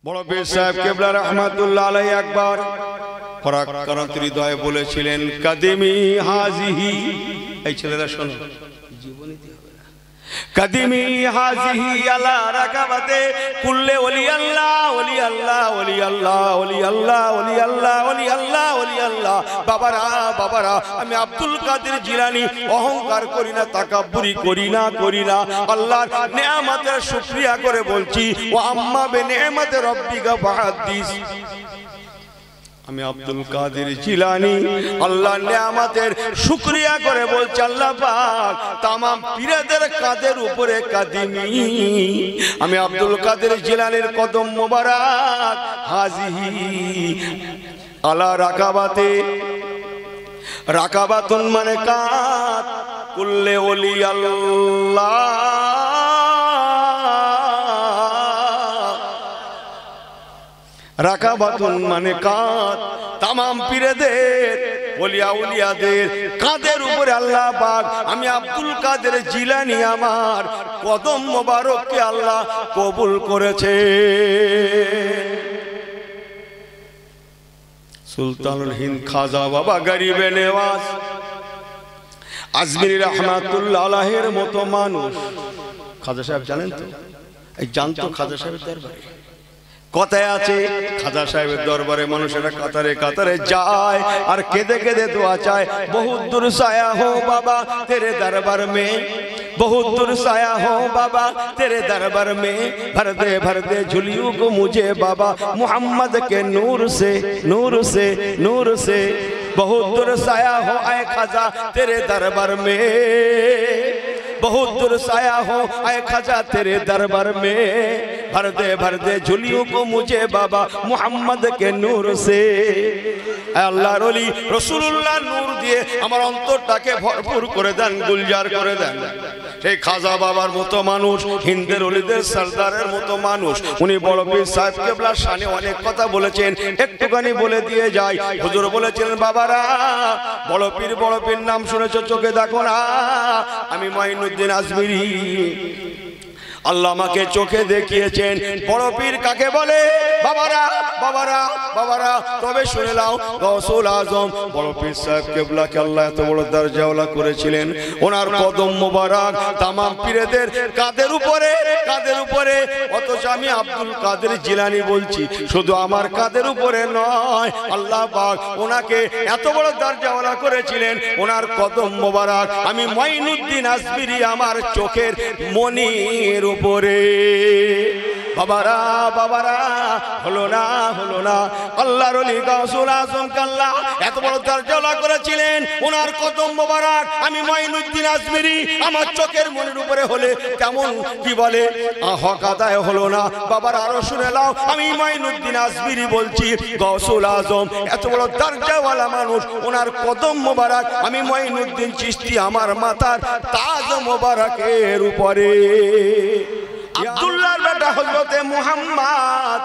বড় পীর সাহেব কেবলা রহমাতুল্লাহ আলাইহি একবার পরাক্রান্ত হৃদয়ে বলেছিলেন, কাদিমি হাজিহি। এই ছেলেরা শোনো, জীবনীতে হবে না। কাদিমি হাজিহি আলা রাকাবাতে কুল্লে ওলি আল্লাহ ওলি আল্লাহ ওলি আল্লাহ ওলি আল্লাহ ওলি আল্লাহ ওলি আল্লাহ ওলি আল্লাহ। বাবারা বাবারা, আমি আব্দুল কাদের জিলানী অহংকার করি না, তাকাব্বুরি করি না আল্লাহর নেয়ামতের শুকরিয়া করে বলছি, ও আম্মা বে নেয়ামতে রব্বিকা ফাহাদ্দিস। আমি আব্দুল কাদের জিলানী আল্লাহর নেয়ামতের শুকরিয়া করে বলছি, আল্লাহ পাক तमाम পীরদের কাদের উপরে কাদিমি। আমি আব্দুল কাদের জিলানীর কদম মোবারক হাজিহি আলা রাকাবাতে। রাকাবাতুন মানে কাত, কুল্লে ওলি আল্লাহ। রাকাবাতুন মানে কাঁধ, तमाम পীরদের ওলিয়া উলিয়াদের কাঁধের উপরে আল্লাহ পাক আমি আব্দুল কাদের জিলানী আমার কদম মোবারককে আল্লাহ কবুল করেছে। সুলতানুল হিন্দ খাজা বাবা গরিবে নেওয়াজ আজমিরি রহমাতুল্লাহ আলাইহির মতো মানুষ। খাজা সাহেব জানেন তো, এই জানতো খাজা সাহেবের দরবারে কথায় আছে, খাজা সাহেবের দরবারে মানুষেরা কাতারে কাতারে যায় আর কেঁদে কেঁদে দোয়া চায়। বহুত দূর সায়া হো বাবা তেরে দরবার মে, बहुत दूर साया हो बाबा तेरे दरबार में, भर दे झुलियों को मुझे बाबा मोहम्मद के नूर से नूर से नूर से। बहुत दूर साया हो आए खाजा तेरे दरबार में, बहुत दूर साया हो आए खाजा तेरे दरबार में, भर दे झुलियों को मुझे बाबा मोहम्मद के नूर से। আল্লাহর ওলি রাসূলুল্লাহ নূর দিয়ে আমার অন্তরটাকে ভরপুর করে দেন, গুলজার করে দেন। সেই খাজা বাবার মতো মানুষ, হিন্দের ওলিদের সরদারের মতো মানুষ, উনি বড় পীর সাহেব কেবলার শানে অনেক কথা বলেছেন। একটুখানি বলে দিয়ে যাই। হুজুর বলেছিলেন, বাবারা বড় পীর নাম শুনেছো, চোখে দেখো না। আমি মঈনুদ্দিন আজমিরি, আল্লাহ আমাকে চোখে দেখিয়েছেন। বড় পীর কাকে বলে? বাবারা বাবারা বাবারা, তবে শুনে নাও, গৌসুল আজম বড় পীর সাহেব কেবলাকে আল্লাহ এত বড় দরজাওয়ালা করেছিলেন। ওনার কদম মোবারক तमाम পীরদের কাদের উপরে। অথচ আমি আব্দুল কাদের জিলানী বলছি, শুধু আমার কাদের উপরে নয়, আল্লাহ পাক ওনাকে এত বড় দরজাওয়ালা করেছিলেন। ওনার কদম মোবারক আমি মঈনুদ্দিন আজমিরি আমার চোখের মনির উপরে। বাবারা বাবারা, হলো না আল্লাহর ওলি গাউসুল আজম কাল্লা এত বড় দরজাওয়ালা করেছিলেন। ওনার কদম মোবারক আমি মঈনুদ্দিন আজমিরি আমার চোখের মনির উপরে হলে কেমন কি বলে হক আদায় হলো না। বাবার আরো শুনে নাও, আমি মঈনুদ্দিন আজমিরি বলছি, গাউসুল আজম এত বড় দরজাওয়ালা মানুষ, ওনার কদম মোবারক আমি মঈনুদ্দিন চিশতি আমার মাথার তাজ মোবারকের উপরে। আব্দুল্লাহর বেটা হযরতে মুহাম্মদ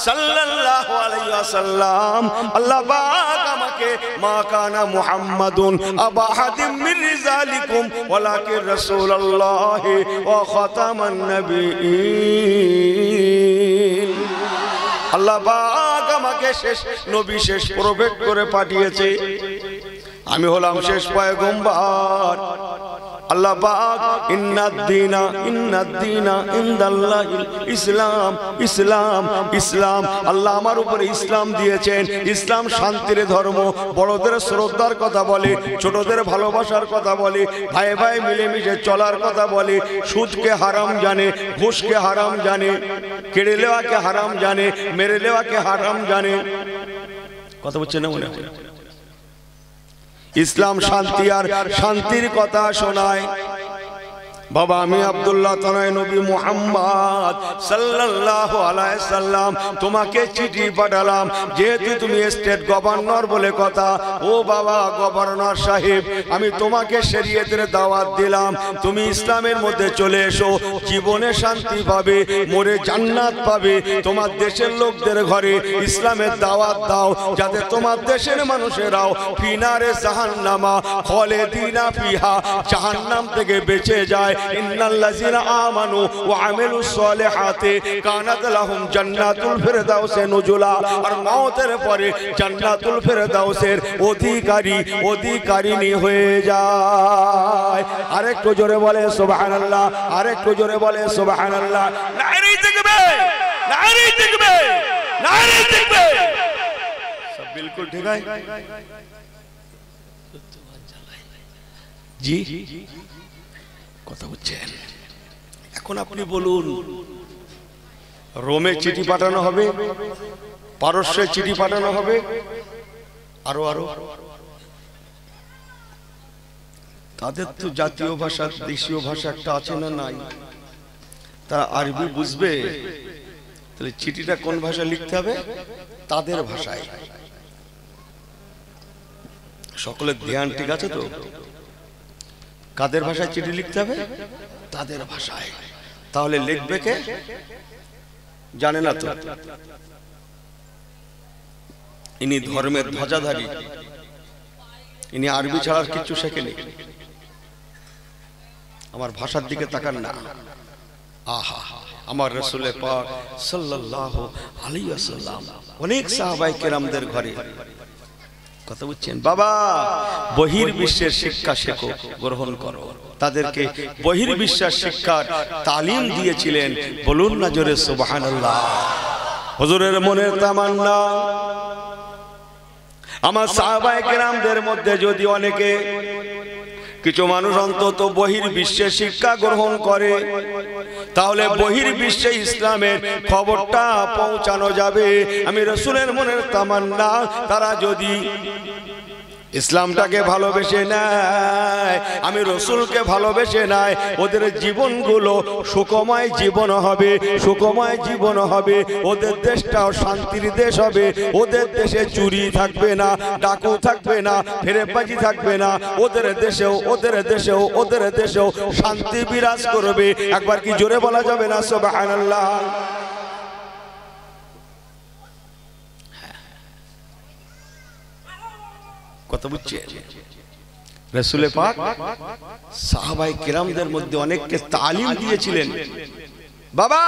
সাল্লাল্লাহু আলাইহি ওয়াসাল্লাম, আল্লাহ পাক আমাকে মা কানা মুহাম্মাদুন আবা হাদিম মির রিজালিকুম ওয়ালাকিন রাসূলুল্লাহ ওয়া খাতামান নবিয়্যিন। আল্লাহ পাক আমাকে শেষ নবী, শেষ প্রফেট করে পাঠিয়েছে। আমি হলাম শেষ পয়গম্বর। আল্লাহ পাক ইন্নাদ-দীনা ইনদাল্লাহিল ইসলাম, ইসলাম ইসলাম আল্লাহ আমার উপরে ইসলাম দিয়েছেন। ইসলাম শান্তির ধর্ম, বড়দের শ্রদ্ধার কথা বলে, ছোটদের ভালোবাসার কথা বলে, ভাই ভাই মিলেমিশে চলার কথা বলে, সুদকে হারাম জানে, ঘুষকে হারাম জানে, কেড়ে নেওয়াকে হারাম জানে, মেরে নেওয়াকে হারাম জানে। কথা বলছেন না মনে হয়? ইসলাম শান্তি আর শান্তির কথা শোনায়। বাবা আমি আব্দুল্লাহ তাআলা নবী মুহাম্মদ সাল্লাল্লাহু আলাইহি সাল্লাম তোমাকে চিঠি পাঠালাম, যেহেতু তুমি স্টেট গভর্নর বলে কথা। ও বাবা গভর্নর সাহেব, আমি তোমাকে শরীয়তের দাওয়াত দিলাম, তুমি ইসলামের মধ্যে চলে এসো, জীবনে শান্তি পাবে, মরে জান্নাত পাবে। তোমার দেশের লোকদের ঘরে ইসলামের দাওয়াত দাও, যাতে তোমার দেশের মানুষেরাও ফিনারে জাহান্নামা খালিদিনা ফিহা, জাহান্নাম থেকে বেঁচে যায়। ইন্নাল্লাযিনা আমানু ওয়া আমিলুস সালিহাতি কানাত লাহুম জান্নাতুল ফিরদাউসে নুজুলা। আর মওতের পরে জান্নাতুল ফিরদাউসের অধিকারিণী হয়ে যায়। আরেকটু জোরে বলে সুবহানাল্লাহ, আরেকটু জোরে বলে সুবহানাল্লাহ। নারে তাকবীর, নারে তাকবীর, নারে তাকবীর। সব বিলকুল ঠিক है জি? কথা বুঝছেন? এখন আপনি বলুন, রোমে চিঠি পাঠানো হবে, পারস্যে চিঠি পাঠানো হবে, আরো আরো। তাদের তো জাতীয় ভাষা, দেশীয় ভাষা একটা আছে না নাই? তারা আরবি বুঝবে, তাহলে চিঠিটা কোন ভাষায় লিখতে হবে? তাদের ভাষায়। সকলের ধ্যান ঠিক আছে তো? কাদের ভাষায় চিঠি লিখতে হবে? তাদের ভাষায়। তাহলে লিখবে কে? জানে না তো। ইনি ধর্মের ধ্বজাধারী, ইনি আরবি ছাড়া কিছু শেখেনি। আমার ভাষার দিকে তাকান না। আহা, আমার রাসূল পাক সাল্লাল্লাহু আলাইহি ওয়াসাল্লাম অনেক সাহাবায়ে কেরামদের ঘরে, কথা বুঝছেন বাবা, বহির্বিশ্বের শিক্ষা শেখো, গ্রহণ করো। তাদেরকে বহির্বিশ্বের শিক্ষার তালিম দিয়েছিলেন। বলুন না জোরে সুবহানাল্লাহ। হুজুরের মনের তামান্না, আমার সাহাবায়ে কেরামদের মধ্যে যদি অনেকে, কিছু মানুষ অন্তত বহির্বিশ্বে শিক্ষা গ্রহণ করে, তাহলে বহির্বিশ্বে ইসলামের খবরটা পৌঁছানো যাবে। আমি রাসূলের মনের তামান্না, তারা যদি ইসলামটাকে ভালোবেসে নেয়, আমি রাসূলকে ভালোবেসে নেয়, ওদের জীবনগুলো সুখময় জীবন হবে, সুখময় জীবন হবে। ওদের দেশটাও শান্তির দেশ হবে। ওদের দেশে চুরি থাকবে না, ডাকু থাকবে না, ফেরেবাজি থাকবে না। ওদের দেশেও, ওদের দেশেও, ওদের দেশেও শান্তি বিরাজ করবে। একবার কি জোরে বলা যাবে না সুবহানাল্লাহ? কথা বুঝছেন? রাসূল পাক সাহাবায়ে কেরামদের মধ্যে অনেককে তালিম দিয়েছিলেন, বাবা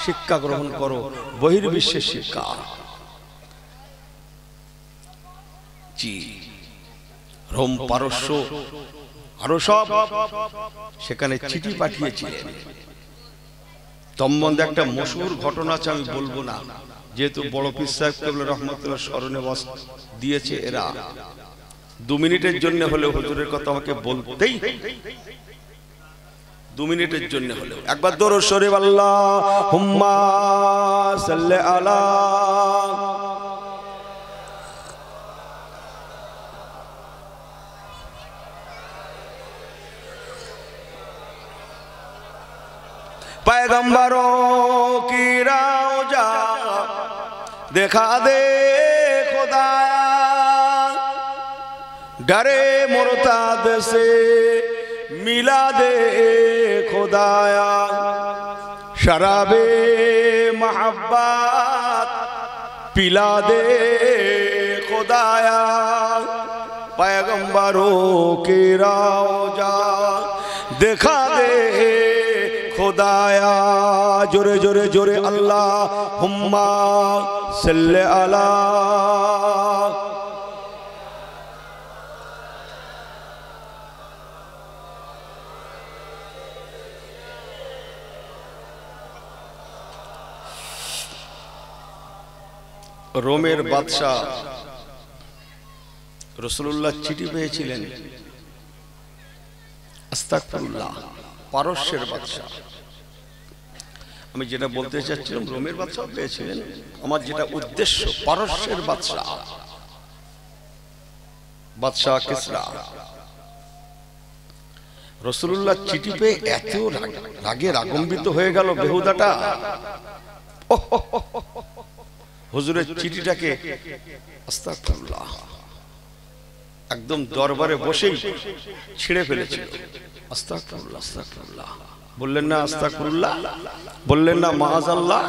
শিক্ষা গ্রহণ করো, বহির্বিশ্বের শিক্ষা। জি, রোম, পারস্য, আরো সব সেখানে চিঠি পাঠিয়েছিলেন। সম্বন্ধে একটা মশহুর ঘটনা আছে, আমি বলবো না, যেহেতু বড় পীর সাহেব কেবল রহমতুল্লাহ স্মরণে দিয়েছে এরা। 2 মিনিটের জন্য হলেও হুজুরের কথা আমাকে বলতেই, 2 মিনিটের জন্য হলেও একবার দরুদ শরীফ আল্লাহুম্মা সাল্লি আলা। पैगंबरों की रौजा देखा दे खुदाया, डरे मुर्ताद से मिला दे खुदाया, शराबे मोहब्बत पिला दे खुदाया, पैगंबरों की रौजा देखा दे खुदाया। जोरे जोरे जोरे अल्लाहुम्मा सल्ले अला। रोमेर बादशाह रसूलुल्लाह चिठी पेয়েছিলেন, আস্তাগফিরুল্লাহ, পারস্যের বাদশা। আমি যেটা বলতে চাচ্ছিলাম, রোমের বাদশা পেয়েছিলেন, আমার যেটা উদ্দেশ্য পারস্যের বাদশা, বাদশা কিসরা। রাসূলুল্লাহ চিঠি পেয়ে এত রাগে রাগম্বিত হয়ে গেল বেহুদাটা, হুজুরের চিঠিটাকে আস্তাগফিরুল্লাহ একদম দরবারে বসেই ছিঁড়ে ফেলেছিল। আস্তাগফিরুল্লাহ, আস্তাগফিরুল্লাহ বললেন না, আস্তাগফিরুল্লাহ বললেন না, মাআযাল্লাহ।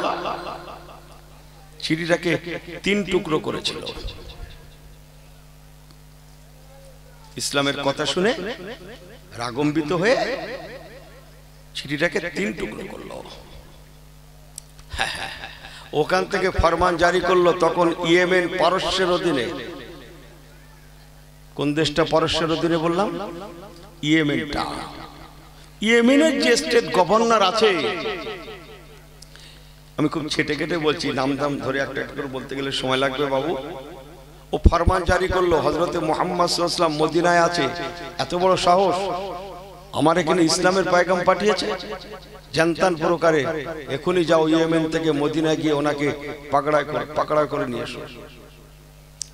চিঠিটাকে 3 টুকরো করেছিল। ইসলামের কথা শুনে রাগম্বিত হয়ে চিঠিটাকে 3 টুকরো করলো। ওখান থেকে ফরমান জারি করলো। তখন ইয়েমেন পারস্যের অধীনে। কোন দেশটা পারস্যের অধীনে বললাম? ইয়েমেনটা। ইয়েমেনের যে স্টেট গভর্নর আছে, আমি খুব ছেটে কেটে বলছি, নাম দাম ধরে একটা একটা করে বলতে গেলে সময় লাগবে বাবু। ও ফরমান জারি করলো, হযরতে মুহাম্মদ সাল্লাল্লাহু আলাইহি ওয়াসাল্লাম মদিনায় আছে, এত বড় সাহস, আমার এখানে ইসলামের পয়গাম পাঠিয়েছে, জানতান প্রকারে এখনই যাও ইয়েমেন থেকে মদিনায় গিয়ে ওনাকে পাকড়া করে নিয়ে এসো।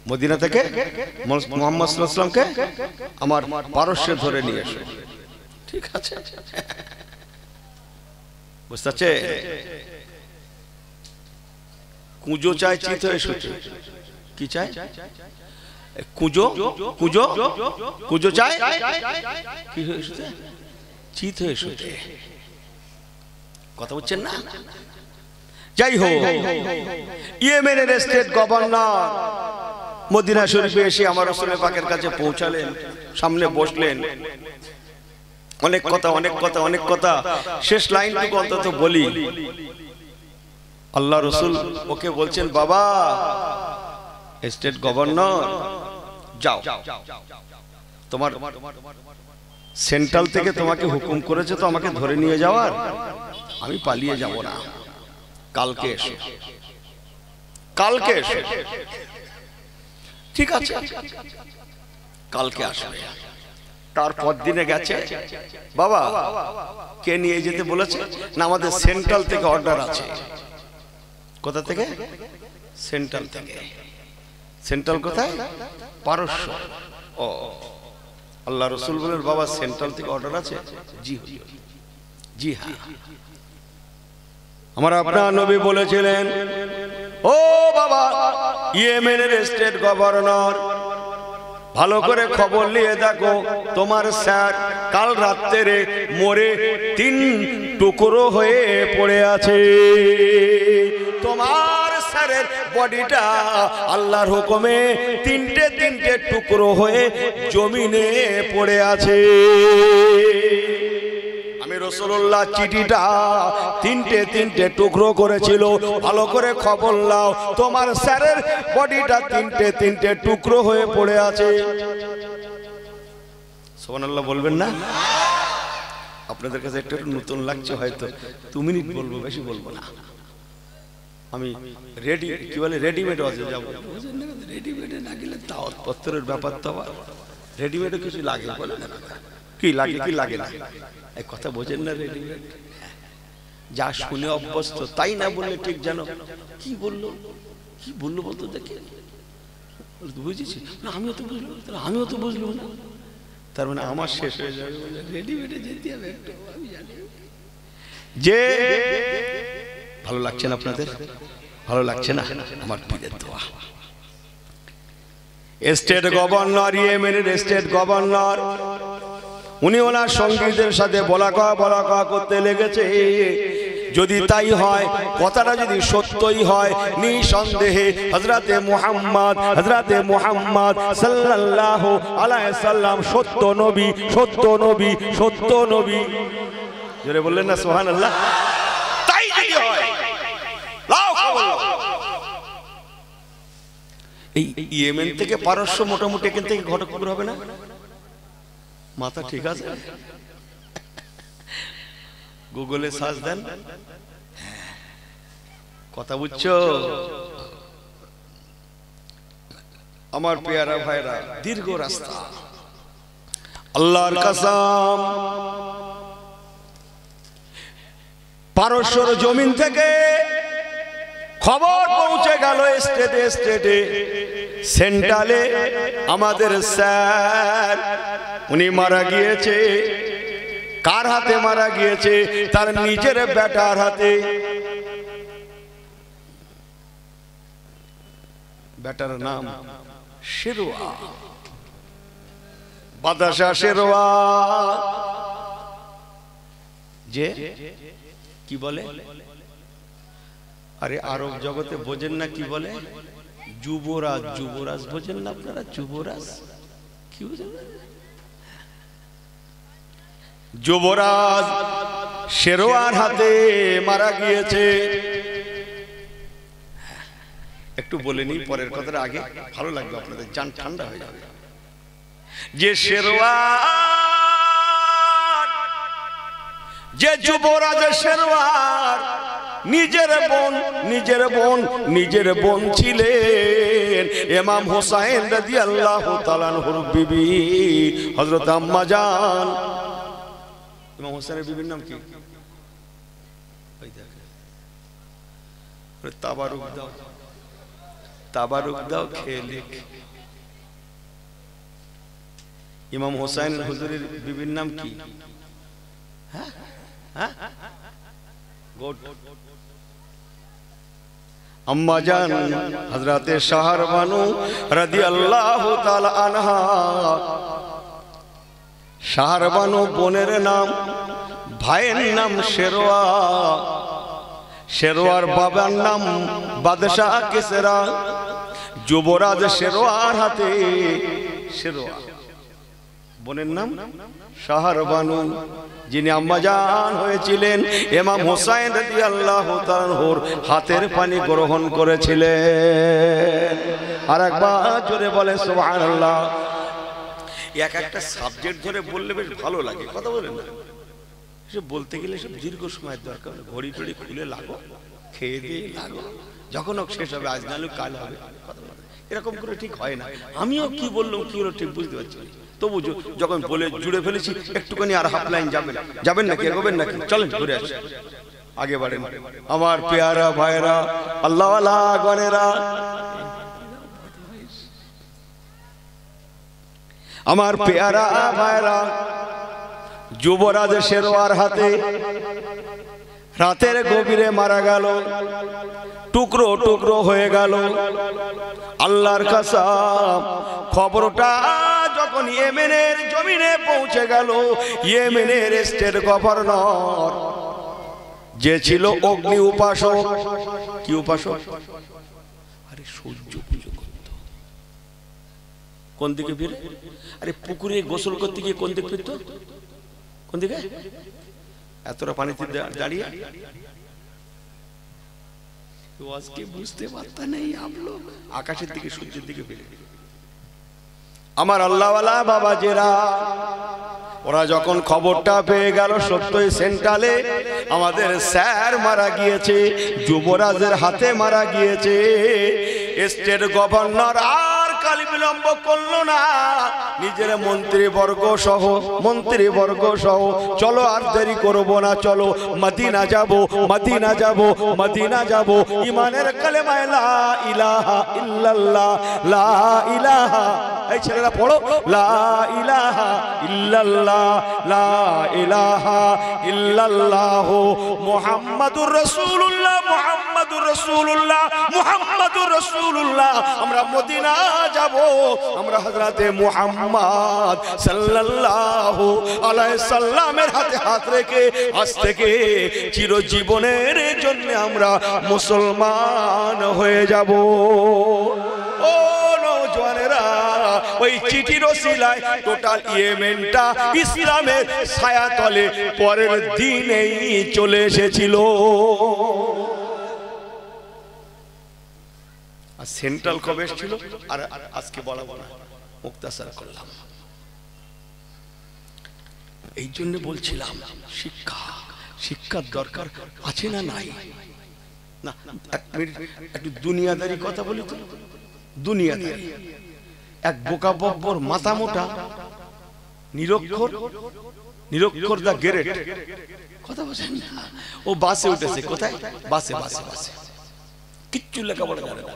মদিনা থেকে মুহাম্মদ সাল্লাল্লাহু আলাইহি ওয়াসাল্লামকে আমার পারস্যে ধরে নিয়ে এসো। ঠিক আছে, বুঝতে পারছে? কুঁজো চায় চিত হয়ে শুতে। কি চায়? কুঁজো কুঁজো কুঁজো চায় কি হয়ে শুতে? চিত হয়ে শুতে। কথা বুঝছেন না? যাই হোক, ইয়েমেনের স্টেট গভর্নর মদিনা শরীফে এসে আমার রাসূলের পাকের কাছে পৌঁছালেন, সামনে বসলেন। অনেক কথা অনেক কথা অনেক কথা, শেষ লাইনটুকু অন্তত বলি। আল্লাহ রাসূল ওকে বলছেন, বাবা স্টেট গভর্নর যাও, তোমার সেন্ট্রাল থেকে তোমাকে হুকুম করেছে তো আমাকে ধরে নিয়ে যাওয়ার, আমি পালিয়ে যাব না, কালকে এসো, কালকে এসো। ঠিক আছে, কালকে আসবে। তারপর দিনে গেছে, বাবা কে নিয়ে যেতে বলেছে? না, আমাদের সেন্ট্রাল থেকে অর্ডার আছে। কোথা থেকে? সেন্ট্রাল থেকে। সেন্ট্রাল কোথায়? পারস্য। ও, আল্লাহ রাসূল বলেন, বাবা সেন্ট্রাল থেকে অর্ডার আছে? জি জি হ্যাঁ। আমার আপনার নবী বলেছিলেন, ও বাবা ইয়েমেনের স্টেট গভর্নর, ভালো করে খবর নিয়ে দেখো, তোমার স্যার কাল রাত্রে মরে 3 টুকরো হয়ে পড়ে আছে। তোমার স্যারের বডিটা আল্লাহর হুকুমে 3টে টুকরো হয়ে জমিনে পড়ে আছে। আমি রাসূলুল্লাহ চিঠিটা 3টে টুকরো করেছিল, ভালো করে খবর নাও, তোমার স্যারের বডিটা 3টে টুকরো হয়ে পড়ে আছে। সুবহানাল্লাহ বলবেন না? আপনাদের কাছে একটু নতুন লাগছে হয়তো, 2 মিনিট বলবো, বেশি বলবো না। আমি রেডি কি বলে রেডিমেড আছে যাব, রেডিমেডে না গেলে দাওয়াত পত্রের ব্যাপার তো আবার রেডিমেডে কিছু লাগে বলে না, কি লাগে কি লাগে না, এই কথা বোঝেন না? রেডিমেড যা শুনে অভ্যস্ত তাই না বললে ঠিক জানো কি বললো বলতো দেখি বুঝেছি না, আমিও তো বুঝলাম না, তার মানে আমার শেষ হয়ে যাবে, রেডিমেডে যেতে হবে একটু। আমি জানি যে ভালো লাগছে না আপনাদের, ভালো লাগছে না? আমার পীরের দোয়া। স্টেট গভর্নর, ইয়েমেনের স্টেট গভর্নর, উনি ওনার সঙ্গীদের সাথে বলা কওয়া করতে লেগেছে। যদি তাই হয়, কথাটা যদি সত্যই হয়, নিঃসন্দেহে হযরতে মুহাম্মদ সাল্লাল্লাহু আলাইহি সাল্লাম সত্য নবী। জোরে বললেন না সুবহানাল্লাহ? তাই যদি হয়, লাও খবর। এই ইয়েমেন থেকে পারস্য মোটামুটি এখান থেকে ঘটকপুর হবে না? মাথা ঠিক আছে? গুগলে সার্চ দেন, কথা বুঝছো? আমার পেয়ারা ভাইরা, দীর্ঘ রাস্তা, আল্লাহর কসম, পারস্যর জমিন থেকে খবর পৌঁছে গেল স্টেটে সেন্ট্রালে, আমাদের স্যার উনি মারা গিয়েছে। কার হাতে মারা গিয়েছে? তার নিজের বেটার হাতে। বেটার নাম শেরওয়া, বাদশাহ শেরওয়া। যে কি বলে, আরে আরব জগতে বোঝেন না কি বলে? যুবরাজ বোঝেন না আপনারা? যুবরাজ কি বোঝেন? যুবরাজ শেরওয়ার হাতে মারা গিয়েছে। একটু বলে নি পরের কথাটা আগে, ভালো লাগবে আপনাদের, জান ঠান্ডা হয়ে যাবে। যে শেরওয়ার, যে যুবরাজ শেরওয়ার নিজের বোন ছিলেন ইমাম হোসেন রাদিয়াল্লাহু তাআলা আনহুর বিবি হযরত আম্মা জান। ইমাম হোসেনের বিবির নাম কি? ওই দেখেন, তাবারুক দাও খেয়ে লিখ। ইমাম হোসেন হুজুরের বিবির নাম কি? হ্যাঁ হ্যাঁ, আম্মা জান হযরতে শাহর বানু রাদিয়াল্লাহু তাআলা আনহা। শাহর বানু বোনের নাম, ভাইয়ের নাম শেরওয়া, শেরওয়ার বাবার নাম বাদশাহ কিসরা। যুবরাজ শেরওয়ার হাতে, শেরওয়া বোনের নাম শাহর বানু, যিনি আম্মাজান হয়েছিলেন ইমাম হোসেন রাদিয়াল্লাহু তাআলা আনহুর হাতের পানি গ্রহণ করেছিলেন। আর একবার জোরে বলে সুবহানাল্লাহ। এক একটা সাবজেক্ট ধরে বললে বেশ ভালো লাগে, কথা বলেন না? সে বলতে গেলে সব দীর্ঘ সময়ের দরকার। ঘড়ি টড়ি খুলে লাগো, খেয়ে দিয়ে লাগো, যখন হোক শেষ হবে, আজ নালু কাল হবে, কথা বলেন। এরকম করে ঠিক হয় না। আমিও কি বললাম কি হলো ঠিক বুঝতে পারছি, তবু যখন বলে জুড়ে ফেলেছি একটুখানি আর হাফ লাইন যাবেন নাকি, এগোবেন নাকি? চলেন ঘুরে আসি, আগে বাড়েন। আমার পেয়ারা ভাইরা, আল্লাহওয়ালা গনেরা, আমার পেয়ারা ভাইরা, যুবরাজ শেরওয়ার হাতে রাতের গভীরে মারা গেল, টুকরো টুকরো হয়ে গেল। আল্লাহর কসম, খবরটা যখন ইয়েমেনের জমিনে পৌঁছে গেল, ইয়েমেনের স্টেট গভর্নর যে ছিল অগ্নি উপাসক, কি উপাসক? আরে সূর্য পুজো করত। কোন দিকে ফিরে? আরে পুকুরে গোসল করতে গিয়ে কোন দিকে ফিরত? কোন দিকে? এতটা পানিতে দাঁড়িয়ে বুঝতে পারতা নেই আমলো, আকাশের দিকে সূর্যের দিকে ফিরে। আমার আল্লাহওয়ালা বাবাজেরা, ওরা যখন খবরটা পেয়ে গেল সত্যই সেন্ট্রালে আমাদের স্যার মারা গিয়েছে, যুবরাজের হাতে মারা গিয়েছে, স্টেট গভর্নর আর কাল বিলম্ব করলো না, নিজের মন্ত্রীবর্গ সহ চলো আর দেরি করবো না, চলো মদিনা যাব, ইমানের কালেমা লা ইলাহা ইল্লাল্লাহ, লা ইলাহা, এই ছেলেরা পড়ো, লা ইলাহা ইল্লাল্লাহ, লা ইলাহা ইল্লাল্লাহ, মুহাম্মাদুর রাসূলুল্লাহ, মুহাম্মাদুর রাসূলুল্লাহ, মুহাম্মাদুর রাসূলুল্লাহ। আমরা মদিনা যাব, আমরা হযরতে মুহাম্মদ সাল্লাল্লাহু আলাইহি সাল্লামের হাতে হাত রেখে আজ থেকে চিরজীবনের জন্য আমরা মুসলমান হয়ে যাব। ও নওজওয়ানেরা, ওই চিঠির ওসিলায় টোটাল ইয়েমেনটা ইসলামের ছায়াতলে পরের দিনেই চলে এসেছিল। আর সেন্ট্রাল কবে ছিল আর আজকে বলাবো না, মুক্তাসার করলাম। এই জন্য বলছিলাম শিক্ষার দরকার আছে না নাই? না, একটু দুনিয়াদারি কথা বলি তো। দুনিয়াদারি এক বোকা বব্বর মাথা মোটা নিরক্ষর দা গ্রেট, কথা বলছেন না? ও বাসে উঠেছে, কোথায়? বাসে কিচ্ছু লেখাপড়া জানে না,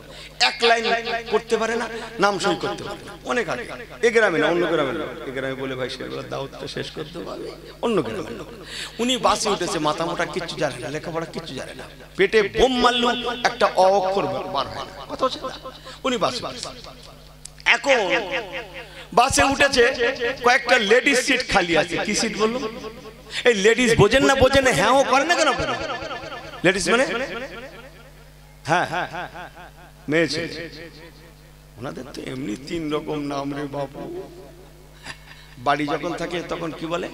এক লাইন করতে পারে না, নাম সই করতে পারে না। অনেক আগে, এ গ্রামে না, অন্য গ্রামে না। এ গ্রামে বলে ভাই সেগুলো দাওয়াতটা শেষ করতে পারবে, অন্য গ্রামে না। উনি বাসে উঠেছে, মাথা মোটা, কিচ্ছু জানে না, লেখাপড়া কিচ্ছু জানে না, পেটে বোম মারলেও একটা অক্ষর বার হয় না, কথা হচ্ছে না? উনি বাসে, এখন বাসে উঠেছে, কয়েকটা লেডিস সিট খালি আছে। কি সিট বললো? এই লেডিস বোঝেন না, হ্যাঁ ও করে না কেন? লেডিস মানে হ্যাঁ মেয়ে ছেলে, ওনাদের তো এমনি 3 রকম নাম রে বাবু। বাড়ি যখন থাকে তখন কি বলে?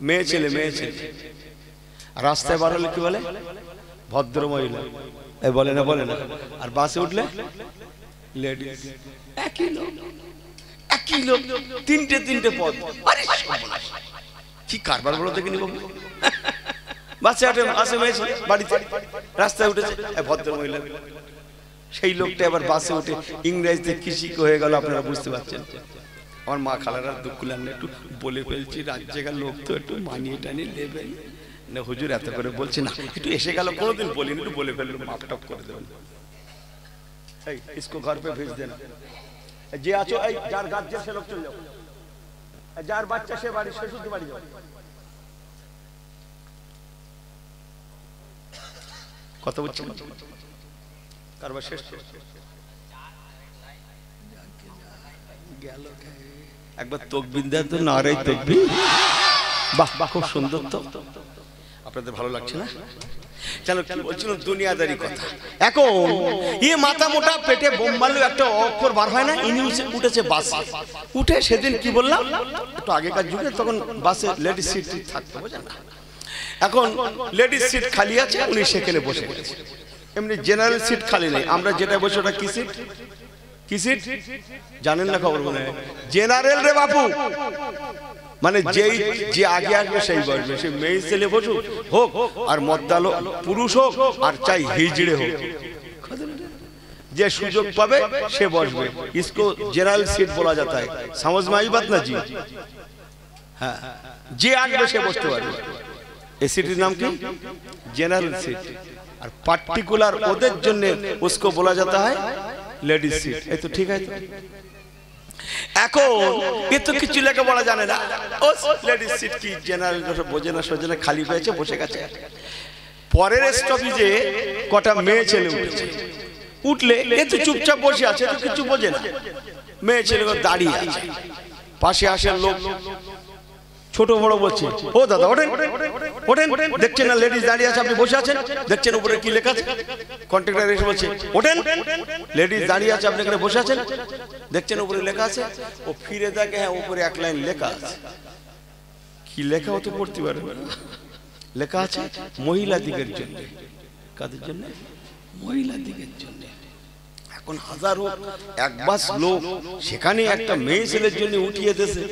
মেয়ে ছেলে রাস্তায় বার হলে কি বলে? ভদ্র মহিলা। বলে না। আর বাসে উঠলে লেডিস। একই লোক, তিনটে পদ। কি কারবার বলো দেখিনি বাবু। বাসে আসে মেয়ে ছেলে, বাড়িতে রাস্তায় উঠেছে ভদ্র মহিলা। সেই লোকটা এবার বাসে উঠে ইংরেজিতে কিসিক হয়ে গেল, আপনারা বুঝতে পারছেন। আমার মা খালারা দুঃখ লাগলে একটু বলে ফেলছি, রাজ্যের লোক তো একটু মানিয়ে টানিয়ে নেবেন না। হুজুর এত করে বলছে না, একটু এসে গেল, কোনোদিন বলিনি, একটু বলে ফেললো, মাপ টাপ করে দেবেন। এই इसको घर पे भेज देना। যে আছো এই যার গার্জিয়ান সে লোক চলে যাও, যার বাচ্চা সে বাড়ি, সে শুধু বাড়ি যাও। কথা বলছেন? কারবার শেষ গেল। একবার তকবীর দেন তো, নারে তকবীর। বাহ, খুব সুন্দর তো। আপনাদের ভালো লাগছে না? চলো, কি বলছিলাম? দুনিয়াদারি কথা। এখন মাথা মোটা পেটে বোম মারলো, একটা অক্ষর বার হয় না। ইনি উঠেছে বাসে, উঠে সেদিন কি বললাম, একটু আগেকার যুগে তখন বাসে লেডিস সিট থাকতো, বোঝেন না? এখন লেডিস সিট খালি আছে, উনি সেখানে বসে গেছে। এমনি জেনারেল সিট খালি নেই। আমরা যেটা বসে ওটা কি সিট? জানেন না? খবর মনে হয় জেনারেল রে বাপু, মানে যে আগে আসবে সেই বসবে। সে মেয়ে ছেলে বসুক হোক, আর মদ্দালো পুরুষ হোক, আর চাই হিজড়ে হোক, যে সুযোগ পাবে সে বসবে। इसको জেনারেল সিট বলা जाता है। समझ में आई बात ना जी? হ্যাঁ, যে আসবে সে বসতে পারবে। এই সিটের নাম কি? General seat. আর পার্টিকুলার ওদের জন্য उसको বলা जाता है লেডিস সিট। এই তো ঠিক আছে। এখন এ তো কিছু লেখা বলা জানে না, ও লেডিস সিট কি জেনারেল বোঝে না, সোজে না, খালি পেয়েছে, বসে গেছে। পরের স্টপেজে কটা মেয়ে ছেলে উঠেছে। উঠলে এ তো চুপচাপ বসে আছে, তো কিছু বোঝে না। মেয়ে ছেলে দাঁড়িয়ে আছে, পাশে আসে লোক, ছোট বড় বলছে, ও দাদা ওঠেন, দেখছেন না লেডিস দাঁড়িয়ে আছে, আপনি বসে আছেন, দেখছেন উপরে কি লেখা আছে? কন্ট্রাক্টর এসে বলছে, ওঠেন, লেডিস দাঁড়িয়ে আছে, আপনি এখানে বসে আছেন, দেখছেন উপরে লেখা আছে। ও ফিরে দেখে, হ্যাঁ উপরে এক লাইন লেখা আছে। কি লেখা ও তো পড়তে পারবে না। লেখা আছে মহিলা দিকের জন্য। কাদের জন্য? মহিলা দিকের জন্য। এখন হাজারো একবাস লোক সেখানে একটা মেয়ে ছেলের জন্য উঠিয়ে দিয়েছে,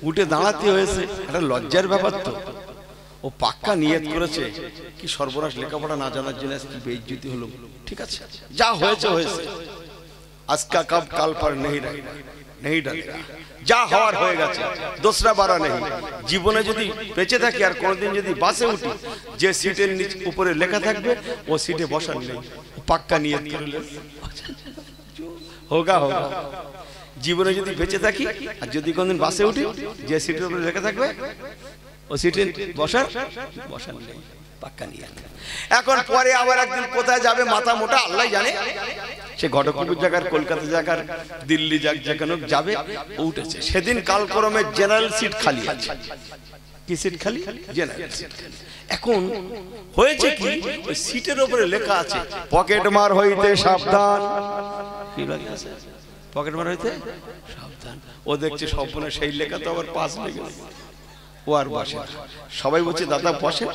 উঠে দাঁড়াতে হয়েছে। একটা লজ্জার ব্যাপার তো। ও পাক্কা নিয়ত করেছে, কি সর্বনাশ, লেখাপড়া না জানার জন্য কি বেইজ্জতি হলো। ঠিক আছে, যা হয়েছে হয়েছে। আজকা কাব কাল পার নেই ডালেগা। যা হওয়ার হয়ে গেছে, দোসরা বারা নেই। জীবনে যদি বেঁচে থাকি আর কোনোদিন যদি বাসে উঠি, যে সিটের উপরে লেখা থাকবে ও সিটে বসার নেই। পাক্কা নিয়ত করলে হোগা। জীবনে যদি বেঁচে থাকি আর যদি কোনদিন বাসে উঠি, যে সিটের উপরে লেখা থাকবে ও সিটে বসার নেই, পাক্কা নিয়ত। এখন পরে আবার একদিন কোথায় যাবে মাথা মোটা আল্লাহ জানে। সে ঘটকপুর জায়গার, কলকাতা জায়গার, দিল্লি যেখানে যাবে, উঠেছে। সেদিন কালক্রমে জেনারেল সিট খালি আছে। কি সিট খালি? জেনারেল সিট খালি। এখন হয়েছে কি, ওই সিটের উপরে লেখা আছে পকেট মার হইতে সাবধান। কি লেখা আছে? পকেট মার হইতে সাবধান। ও দেখছে সম্পূর্ণ সেই লেখা, তো আবার পাস লেগে ও আর বসে। সবাই বলছে দাদা বসেন,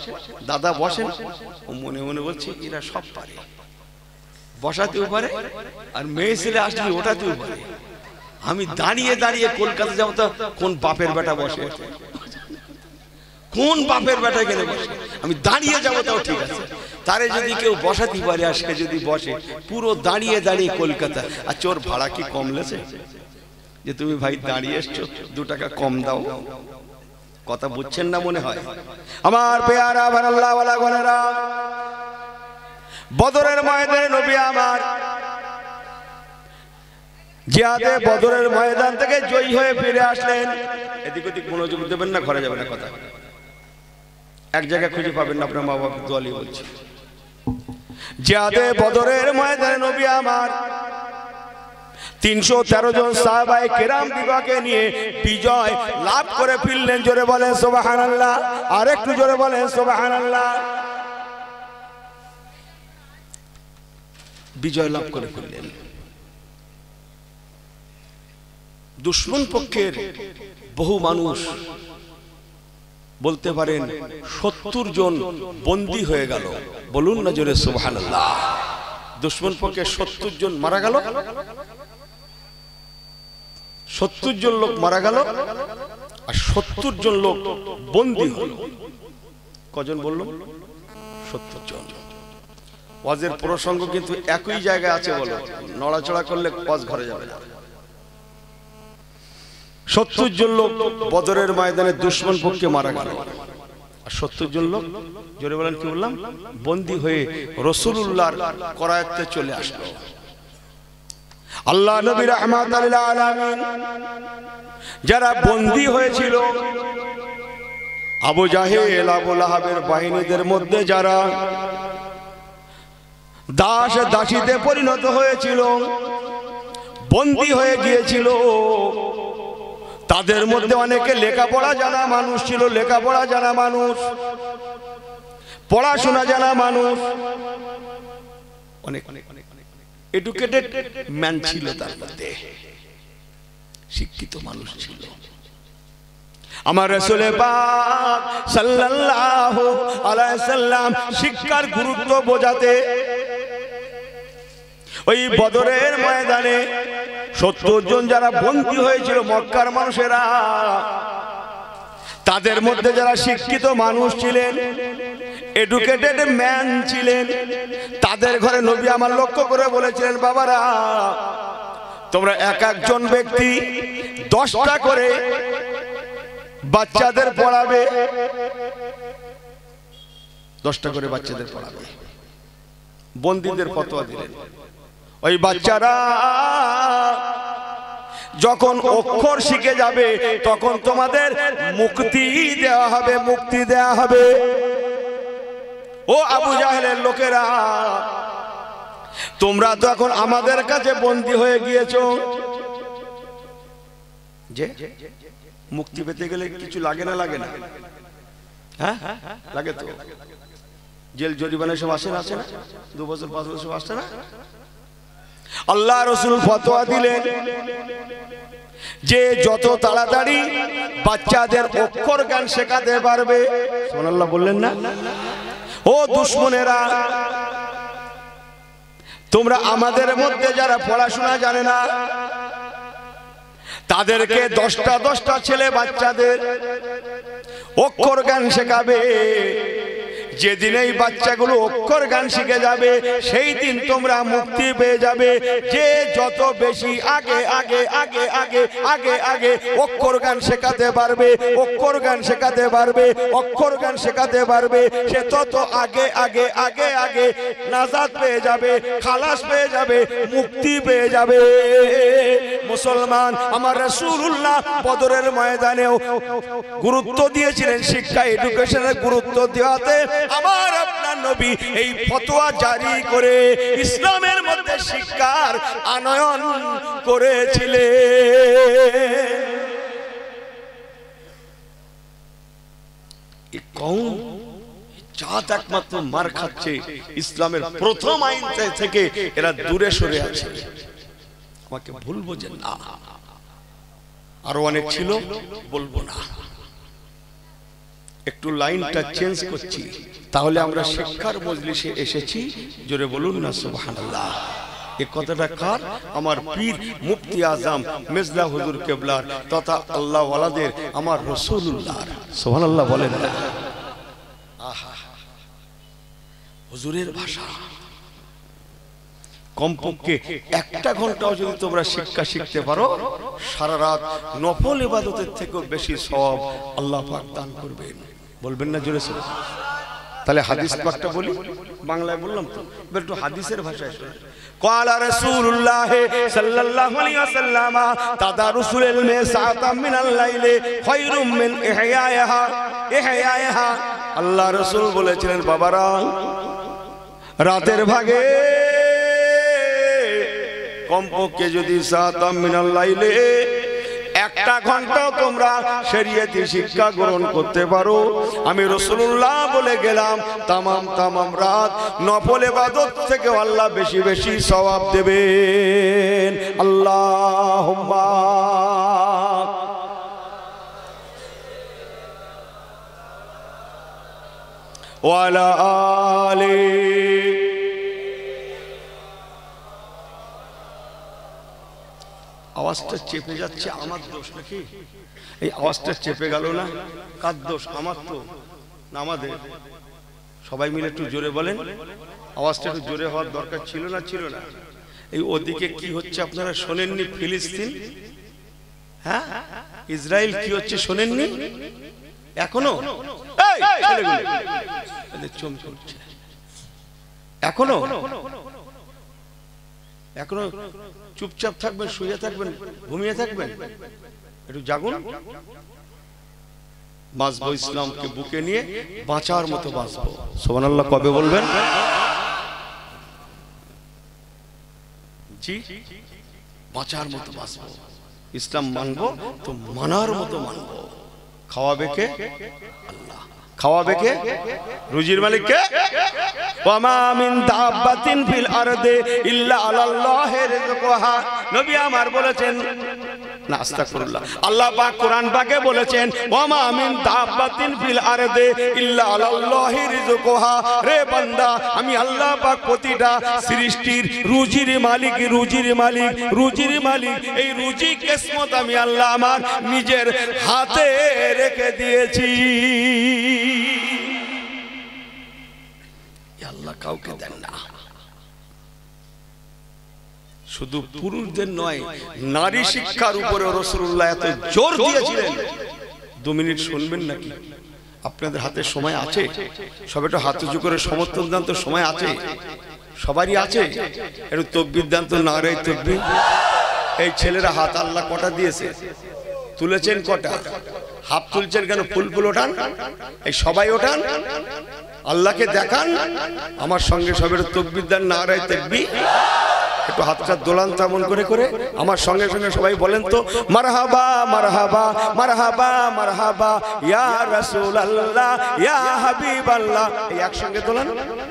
দাদা বসেন। ও মনে মনে বলছে এরা সব পারে, বসাতেও পারে, আর মেয়ে ছেলে আসলে ওটাতেও পারে। আমি দাঁড়িয়ে দাঁড়িয়ে কলকাতা যাবো, তো কোন বাপের বেটা বসে, কোন বাপের বেটা এখানে বসে? আমি দাঁড়িয়ে যাবো তাও ঠিক আছে। তারে যদি কেউ বসাতে পারে আর সে যদি বসে, পুরো দাঁড়িয়ে দাঁড়িয়ে কলকাতা। আর চোর ভাড়া কি কম লেছে যে তুমি ভাই দাঁড়িয়ে এসছো, 2 টাকা কম দাও? কথা বুঝছেন না মনে হয়। আমার পেয়ারা আল্লাহ ওয়ালা গনেরা, বদরের ময়দানে নবী আমার জিহাদে বদরের ময়দান থেকে জয়ী হয়ে ফিরে আসলেন। এদিক ওদিক মনোযোগ দেবেন না, ঘরে যাবেন না, কথা এক জায়গায় খুঁজে পাবেন না। আপনার মা বাবা দোয়ালি বলছে, জিহাদে বদরের ময়দানে নবী আমার 313 জন সাহাবায়ে কেরাম দিগকে নিয়ে বিজয় লাভ করে ফিরলেন। জোরে বলেন সুবহানাল্লাহ, আর একটু জোরে বলেন সুবহানাল্লাহ। বিজয় লাভ করে ফিরলেন। দুশমন পক্ষের বহু মানুষ বলতে পারেন 70 জন বন্দী হয়ে গেল। বলুন না জোরে সুবহানাল্লাহ। দুশমন পক্ষে 70 জন মারা গেল, 70 জন লোক মারা গেল আর 70 জন লোক বন্দী হলো। কজন বলল? 70 জন। ওয়াজের প্রসঙ্গ কিন্তু একই জায়গায় আছে, বলো নড়াচড়া করলে ওয়াজ ঘরে যাবে না। 70 জন লোক বদরের ময়দানে দুশমন পক্ষে মারা গেল আর 70 জন লোক, জোরে বলেন কি বললাম, বন্দী হয়ে রাসূলুল্লাহর করায়তে চলে আসলো। আল্লাহ নবী রাহমাতুল লিল আলামিন যারা বন্দী হয়েছিল, আবু জাহেল আবু লাহাবের বাহিনীদের মধ্যে যারা দাস দাসীতে পরিণত হয়েছিল, বন্দী হয়ে গিয়েছিল, তাদের মধ্যে অনেকে লেখাপড়া জানা মানুষ ছিল, লেখাপড়া জানা মানুষ, পড়াশোনা জানা মানুষ, অনেক এডুকেটেড ম্যান ছিল, তার মধ্যে শিক্ষিত মানুষ ছিল। আমার রাসূল পাক সাল্লাল্লাহু আলাইহি সাল্লাম শিক্ষার গুরুত্ব বোঝাতে ওই বদরের ময়দানে 70 জন যারা বন্দী হয়েছিল মক্কার মানুষেরা, তাদের মধ্যে যারা শিক্ষিত মানুষ ছিলেন, এডুকেটেড ম্যান ছিলেন, তাদের ঘরে নবী আমার লক্ষ্য করে বলেছিলেন, বাবারা তোমরা এক একজন ব্যক্তি 10টা করে বাচ্চাদের পড়াবে, 10টা করে বাচ্চাদের পড়াবে। বন্দীদের ফতোয়া দিলেন, ওই বাচ্চারা যখন অক্ষর শিখে যাবে তখন তোমাদের মুক্তি দেওয়া হবে, মুক্তি দেওয়া হবে। ও আবু জাহেলের লোকেরা, তোমরা তো এখন আমাদের কাছে বন্দী হয়ে গিয়েছো, যে মুক্তি পেতে গেলে কিছু লাগে না, লাগে না? হ্যাঁ লাগে তো। জেল জরিমানা সব আসে না, আসে না? 2 বছর 5 বছর আসছে না? আল্লাহ রাসূল ফতোয়া দিলেন যে যত তাড়াতাড়ি বাচ্চাদের অক্ষর জ্ঞান শেখাতে পারবে, সুবহানাল্লাহ বললেন না? ও দুশমনেরা, তোমরা আমাদের মধ্যে যারা পড়াশোনা জানে না তাদেরকে 10টা ছেলে বাচ্চাদের অক্ষর জ্ঞান শেখাবে। যেদিন এই বাচ্চাগুলো অক্ষর জ্ঞান শিখে যাবে সেই দিন তোমরা মুক্তি পেয়ে যাবে। যে যত বেশি আগে আগে আগে আগে আগে আগে অক্ষর জ্ঞান শেখাতে পারবে, অক্ষর জ্ঞান শেখাতে পারবে, অক্ষর জ্ঞান শেখাতে পারবে, সে তত আগে আগে আগে আগে নাজাত পেয়ে যাবে, খালাস পেয়ে যাবে, মুক্তি পেয়ে যাবে। মুসলমান, আমার রাসূলুল্লাহ বদরের ময়দানেও গুরুত্ব দিয়েছিলেন, শিক্ষা এডুকেশনের গুরুত্ব দেওয়াতে আমার আপনার নবী এই ফতোয়া জারি করে ইসলামের মধ্যে শিক্ষার আনয়ন করেছিলেন। এই কওম জাত একমাত্র মার খাচ্ছে, ইসলামের প্রথম আইন থেকে এরা দূরে সরে আছে। আমাকে ভুল বোঝেন না, আরো অনেক ছিল, বলবো না, একটু লাইনটা চেঞ্জ করছি, তাহলে আমরা শিক্ষার মজলিসে এসেছি। জোরে বলুন না সুবহানাল্লাহ। এই কথাটা কার? আমার পীর মুফতি আজম মেজলা হুজুর কেবলার তথা আল্লাহ ওয়ালাদের, আমার রাসূলুল্লাহ। সুবহানাল্লাহ বলেন না? আহা, হুজুরের ভাষা। কমপক্ষে 1টা ঘন্টাও যদি তোমরা শিক্ষা শিখতে পারো, সারা রাত নফল ইবাদতের থেকেও বেশি সওয়াব আল্লাহ পাক দান করবেন। বলবেন না জোরে সোরে? তাহলে হাদিস পাকটা বলি, বাংলায় বললাম তো, একটু হাদিসের ভাষায় শুনুন। قال رسول الله صلى الله عليه وسلم تدارس العلم ساعة من الليل خير من إحيائها। আল্লাহ রাসূল বলেছিলেন, বাবারা রাতের ভাগে কমপক্ষে যদি সাআতাম মিনাল লাইলে 1টা ঘন্টাও তোমরা শরীয়তি শিক্ষা গ্রহণ করতে পারো, আমি রাসূলুল্লাহ বলে গেলাম তামাম রাত নফল ইবাদত থেকে আল্লাহ বেশি বেশি সওয়াব দেবেন। আল্লাহুম্মা। 1 ওয়া আলা আলি। আওয়াজটা চেপে যাচ্ছে, আমার দোষ নাকি? এই আওয়াজটা চেপে গেল না, কার দোষ? আমার তো না আমাদের? সবাই মিলে একটু জোরে বলেন। আওয়াজটা একটু জোরে হওয়ার দরকার ছিল না? ছিল না? এই ওদিকে কি হচ্ছে আপনারা শোনেননি? ফিলিস্তিন, হ্যাঁ, ইসরায়েল কি হচ্ছে শোনেননি এখনো? এখনো এখনো চুপচাপ থাকবেন, শুয়ে থাকবেন, ঘুমিয়ে থাকবেন? একটু জাগুন। বাঁচবো ইসলামকে বুকে নিয়ে, বাঁচার মতো বাঁচবো। সুবহানাল্লাহ কবে বলবেন? জি, বাঁচার মতো বাঁচবো। ইসলাম মানবো তো মানার মতো মানবো। খাওয়াবে কে? আল্লাহ। খাওয়াবে কে? রুজির মালিক কে? ওয়া মা মিন দাব্বাতিন ফিল আরদি ইল্লা আলাল্লাহি রিজকুহা। নবী আমার বলেছেন, না আস্তাগফিরুল্লাহ, আল্লাহ পাক কোরআন পাকে বলেছেন ওয়া মা মিন দাব্বাতিন ফিল আরদি ইল্লা আলাল্লাহি রিজকুহা। রে বান্দা, আমি আল্লাহ পাক প্রতিটা সৃষ্টির রুজির মালিক, রুজির মালিক, রুজির মালিক। এই রুজি কিসমত আমি আল্লাহ আমার নিজের হাতে রেখে দিয়েছি। আল্লাহ কাউকে দেন না। শুধু পুরুষদের নয়, নারী শিক্ষার উপরে রাসূলুল্লাহ এত জোর দিয়েছিলেন। 2 মিনিট শুনবেন নাকি? আপনাদের হাতে সময় আছে? সব একটু হাত উঁচু করে সমর্থন দান তো, সময় আছে, সবারই আছে। একটু তাকবীর দান তো, নারে তাকবীর। এই ছেলেরা হাত আল্লাহ কটা দিয়েছে? তুলেছেন কটা? হাত তুলছেন কেন? ফুল ফুল ওঠান, এই সবাই ওঠান, আল্লাহকে দেখান। আমার সঙ্গে সবের তাকবীর দান, নারে তাকবীর। একটু হাতটা দোলান তেমন করে করে আমার সঙ্গে সঙ্গে সবাই বলেন তো, মারহাবা মারহাবা মারহাবা মারহাবা ইয়া রাসূলুল্লাহ ইয়া হাবিবাল্লাহ। এই একসঙ্গে দোলান,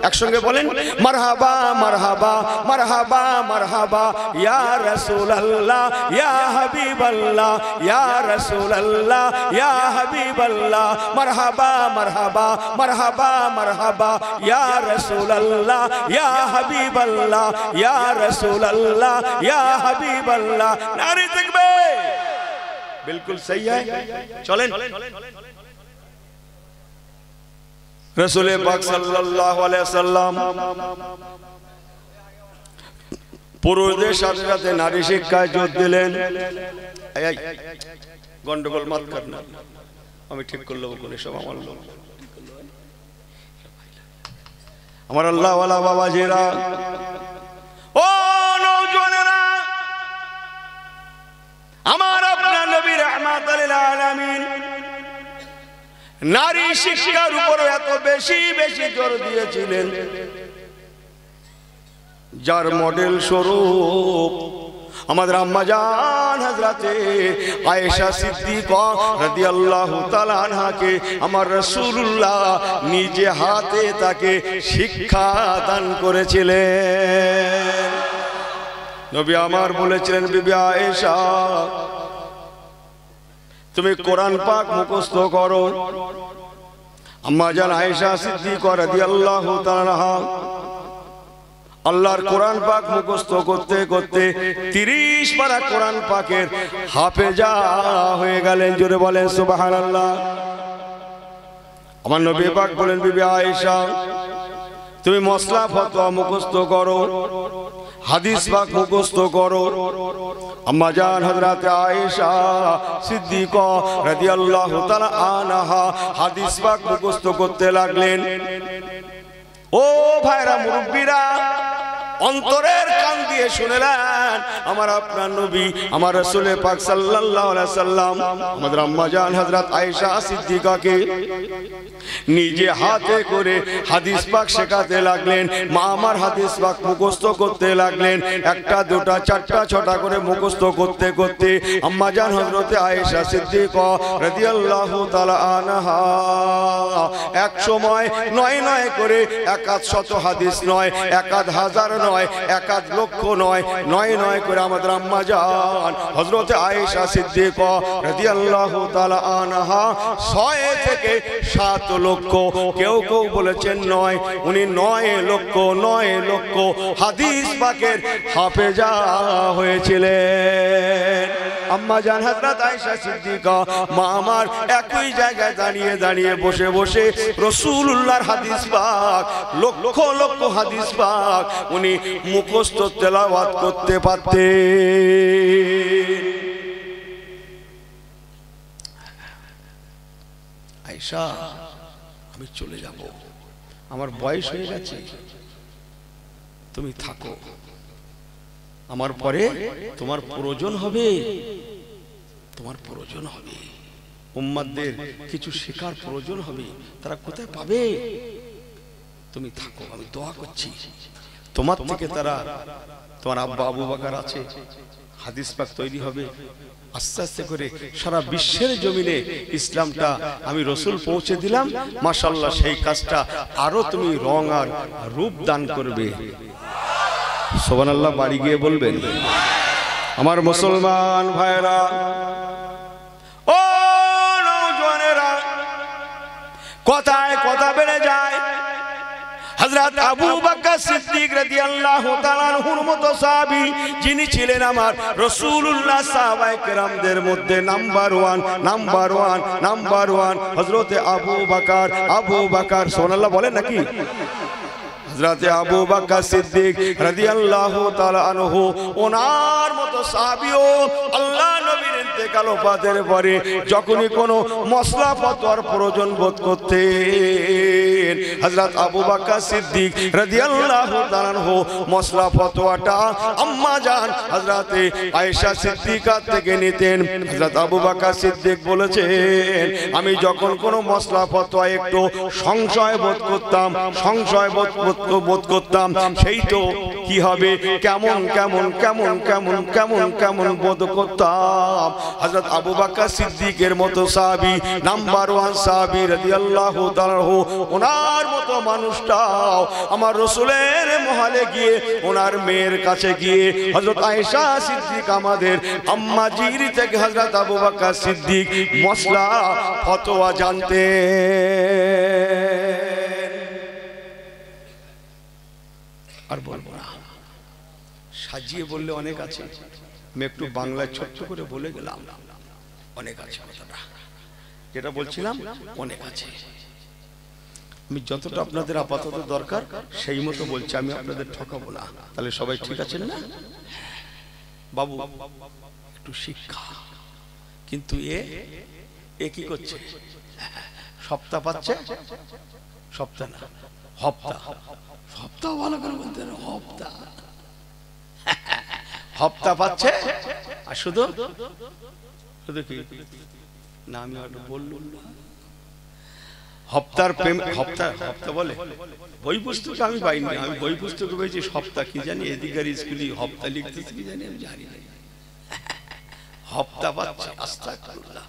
একসঙ্গে বলেন মারহাবা মারহাবা মারহাবা মারহাবা ইয়া রাসূলুল্লাহ ইয়া হাবিবাল্লাহ ইয়া রাসূলুল্লাহ ইয়া হাবিবাল্লাহ। মারহাবা মারহাবা মারহাবা মারহাবা ইয়া রাসূলুল্লাহ ইয়া হাবিবাল্লাহ ইয়া রাসূলুল্লাহ या हबीब अल्लाह। नारे तकबीर। बिल्कुल सही है, चलें। रसूल पाक सल्लल्लाहु अलैहि वसल्लम पुरुषদের সাথে সাথে নারী শিক্ষায় জোর দিলেন। এই গন্ডগোল মাত কর না, আমি ঠিক করব কোন সব আমার লোক। আমার আল্লাহ ওয়ালা বাবাজিরা, ও নওজোয়ানেরা, আমার আপনার নবী রাহমাতুল লিল আলামিন নারী শিক্ষার উপর এত বেশি বেশি জোর দিয়েছিলেন, যার মডেল স্বরূপ আমাদের আম্মা জান হযরতে আয়েশা সিদ্দিকা রাদিয়াল্লাহু তাআলা আনহাকে আমার রাসূলুল্লাহ নিজে হাতে তাকে শিক্ষা দান করেছিলেন। নবী আমার বলেছিলেন, বিবি আয়েশা তুমি কোরআন পাক মুখস্থ করো। আম্মা জান আয়েশা সিদ্দিকা রাদিয়াল্লাহু তাআলা আনহা আল্লাহর কোরআন পাক মুখস্থ করতে করতে 30 পারা কোরআন পাকের হাফেজা হয়ে গেলেন। জোরে বলেন সুবহানাল্লাহ। আমার নবী পাক বলেন, বিবি আয়েশা তুমি মসলা ফতোয়া মুখস্থ করো, হাদিস পাক মুখস্থ করো। আম্মা জান হযরতে আয়েশা সিদ্দিকা রাদিয়াল্লাহু তাআলা আনহা হাদিস পাক মুখস্থ করতে লাগলেন। ও ভাইরা, মুরব্বীরা, অন্তরের কান দিয়ে শুনেলেন, আমার আপনার নবী আমার রাসূল পাক সাল্লাল্লাহু আলাইহি সাল্লাম আমাদের আম্মা জান হযরত আয়েশা সিদ্দিকাকে নিজে হাতে করে হাদিস পাক শেখাতে লাগলেন। মা আমার হাদিস পাক মুখস্থ করতে লাগলেন। একটা দুটা চারটা ছটা করে মুখস্থ করতে করতে আম্মা জান হযরতে আয়েশা সিদ্দিকা রাদিয়াল্লাহু তাআলা আনহা এক সময় নয় নয় করে একাদ শত হাদিস নয়, একাদ হাজার নয়, নয়, একাধ লক্ষ নয়, নয় নয় করে আমাদের আম্মা জান হযরত আয়েশা সিদ্দিকা রাদিয়াল্লাহু তাআলা আনহা 6 থেকে 7 লক্ষ, কেউ কেউ বলেছেন 9, উনি 9 লক্ষ হাদিস পাকের হাফেজা হয়েছিলেন। আম্মা জান হযরত আয়েশা সিদ্দিকা মা আমার একই জায়গায় দাঁড়িয়ে দাঁড়িয়ে বসে বসে রাসূলুল্লাহর হাদিস পাক লক্ষ লক্ষ হাদিস পাক উনি মুখস্থ তেলাওয়াত করতে পারতেন। আয়েশা, আমি চলে যাব, আমার বয়স হয়ে গেছে, তুমি থাকো, আমার পরে তোমার প্রয়োজন হবে, তোমার প্রয়োজন হবে, উম্মতদের কিছু শেখার প্রয়োজন হবে, তারা কোথায় পাবে, তুমি থাকো, আমি দোয়া করছি তোমার থেকে তারা, তোমার আব্বা আবু বকর আছে, হাদিস পাক তৈরি হবে, আস্তে আস্তে করে সারা বিশ্বের জমিনে ইসলামটা আমি রসুল পৌঁছে দিলাম, মাশাআল্লাহ সেই কাজটা আরো তুমি রং আর রূপ দান করবে। সুবহানাল্লাহ বাড়ি গিয়ে বলবেন। আমার মুসলমান ভাইরা, ও নওজওয়ানেরা, কথায় কথা বেড়ে যায়। হযরত আবু বকর সিদ্দিক রাদিয়াল্লাহু তাআলা আনহুর মতো সাহাবী যিনি ছিলেন আমার রাসূলুল্লাহ সাহাবায়ে কেরামদের মধ্যে নাম্বার ওয়ান হযরত আবু বকর সুবহানাল্লাহ বলেন নাকি? হযরত আবু বকর সিদ্দিক রাদিয়াল্লাহু তাআলা আনহু ওনার মতো সাহাবীও আল্লাহ নবীর ইন্তেকাল ওফাতের পরে যখনই কোনো মশলা ফতোয়ার প্রয়োজন বোধ করতেন, হযরত আবু বকর সিদ্দিক রাদিয়াল্লাহু তাআলা আনহু মশলা ফতোয়াটা আম্মা জান হযরত আয়েশা সিদ্দিকা থেকে নিতেন। হযরত আবু বকর সিদ্দিক বলেছেন, আমি যখন কোনো মশলা ফতোয়া একটু সংশয় বোধ করতাম, সেই তো কি হবে কেমন বোধ করতাম। হযরত আবু বকর সিদ্দিকের মতো সাহাবী, নাম্বার 1 সাহাবী রাদিয়াল্লাহু তাআলা আনহু, ওনার মতো মানুষটাও আমার রাসূলের মহলে গিয়ে ওনার মেয়ের কাছে গিয়ে হযরত আয়েশা সিদ্দিক আমাদের আম্মা জির থেকে হযরত আবু বকর সিদ্দিক মশলা ফতোয়া জানতেন। আর বলবো না, সাজিয়ে বললে অনেক আছে, আমি একটু বাংলায় ছোট্ট করে বলে গেলাম, অনেক আছে, কথাটা যেটা বলছিলাম অনেক আছে। আমি যতটা আপনাদের আপাতত দরকার সেই মতো বলছি, আমি আপনাদের ঠকাবো না। তাহলে সবাই ঠিক আছেন না? বাবু একটু শিক্ষা, কিন্তু এ কি করছে? সপ্তাহ পাচ্ছে, সপ্তাহ না হপ্তা, হপ্তা ভালো করে বলতে হপ্তা পাচ্ছে, আর শুধু কি না, আমি বললাম হপ্তার প্রেম, হপ্তা বলে বই পুস্তক আমি পাইনি, আমি বই পুস্তক পেয়েছি সপ্তাহ, কি জানি এদিকার স্কুলে হপ্তা লিখতেছি কি জানি, আমি জানি না, হপ্তা পাচ্ছে। আস্তাগফিরুল্লাহ,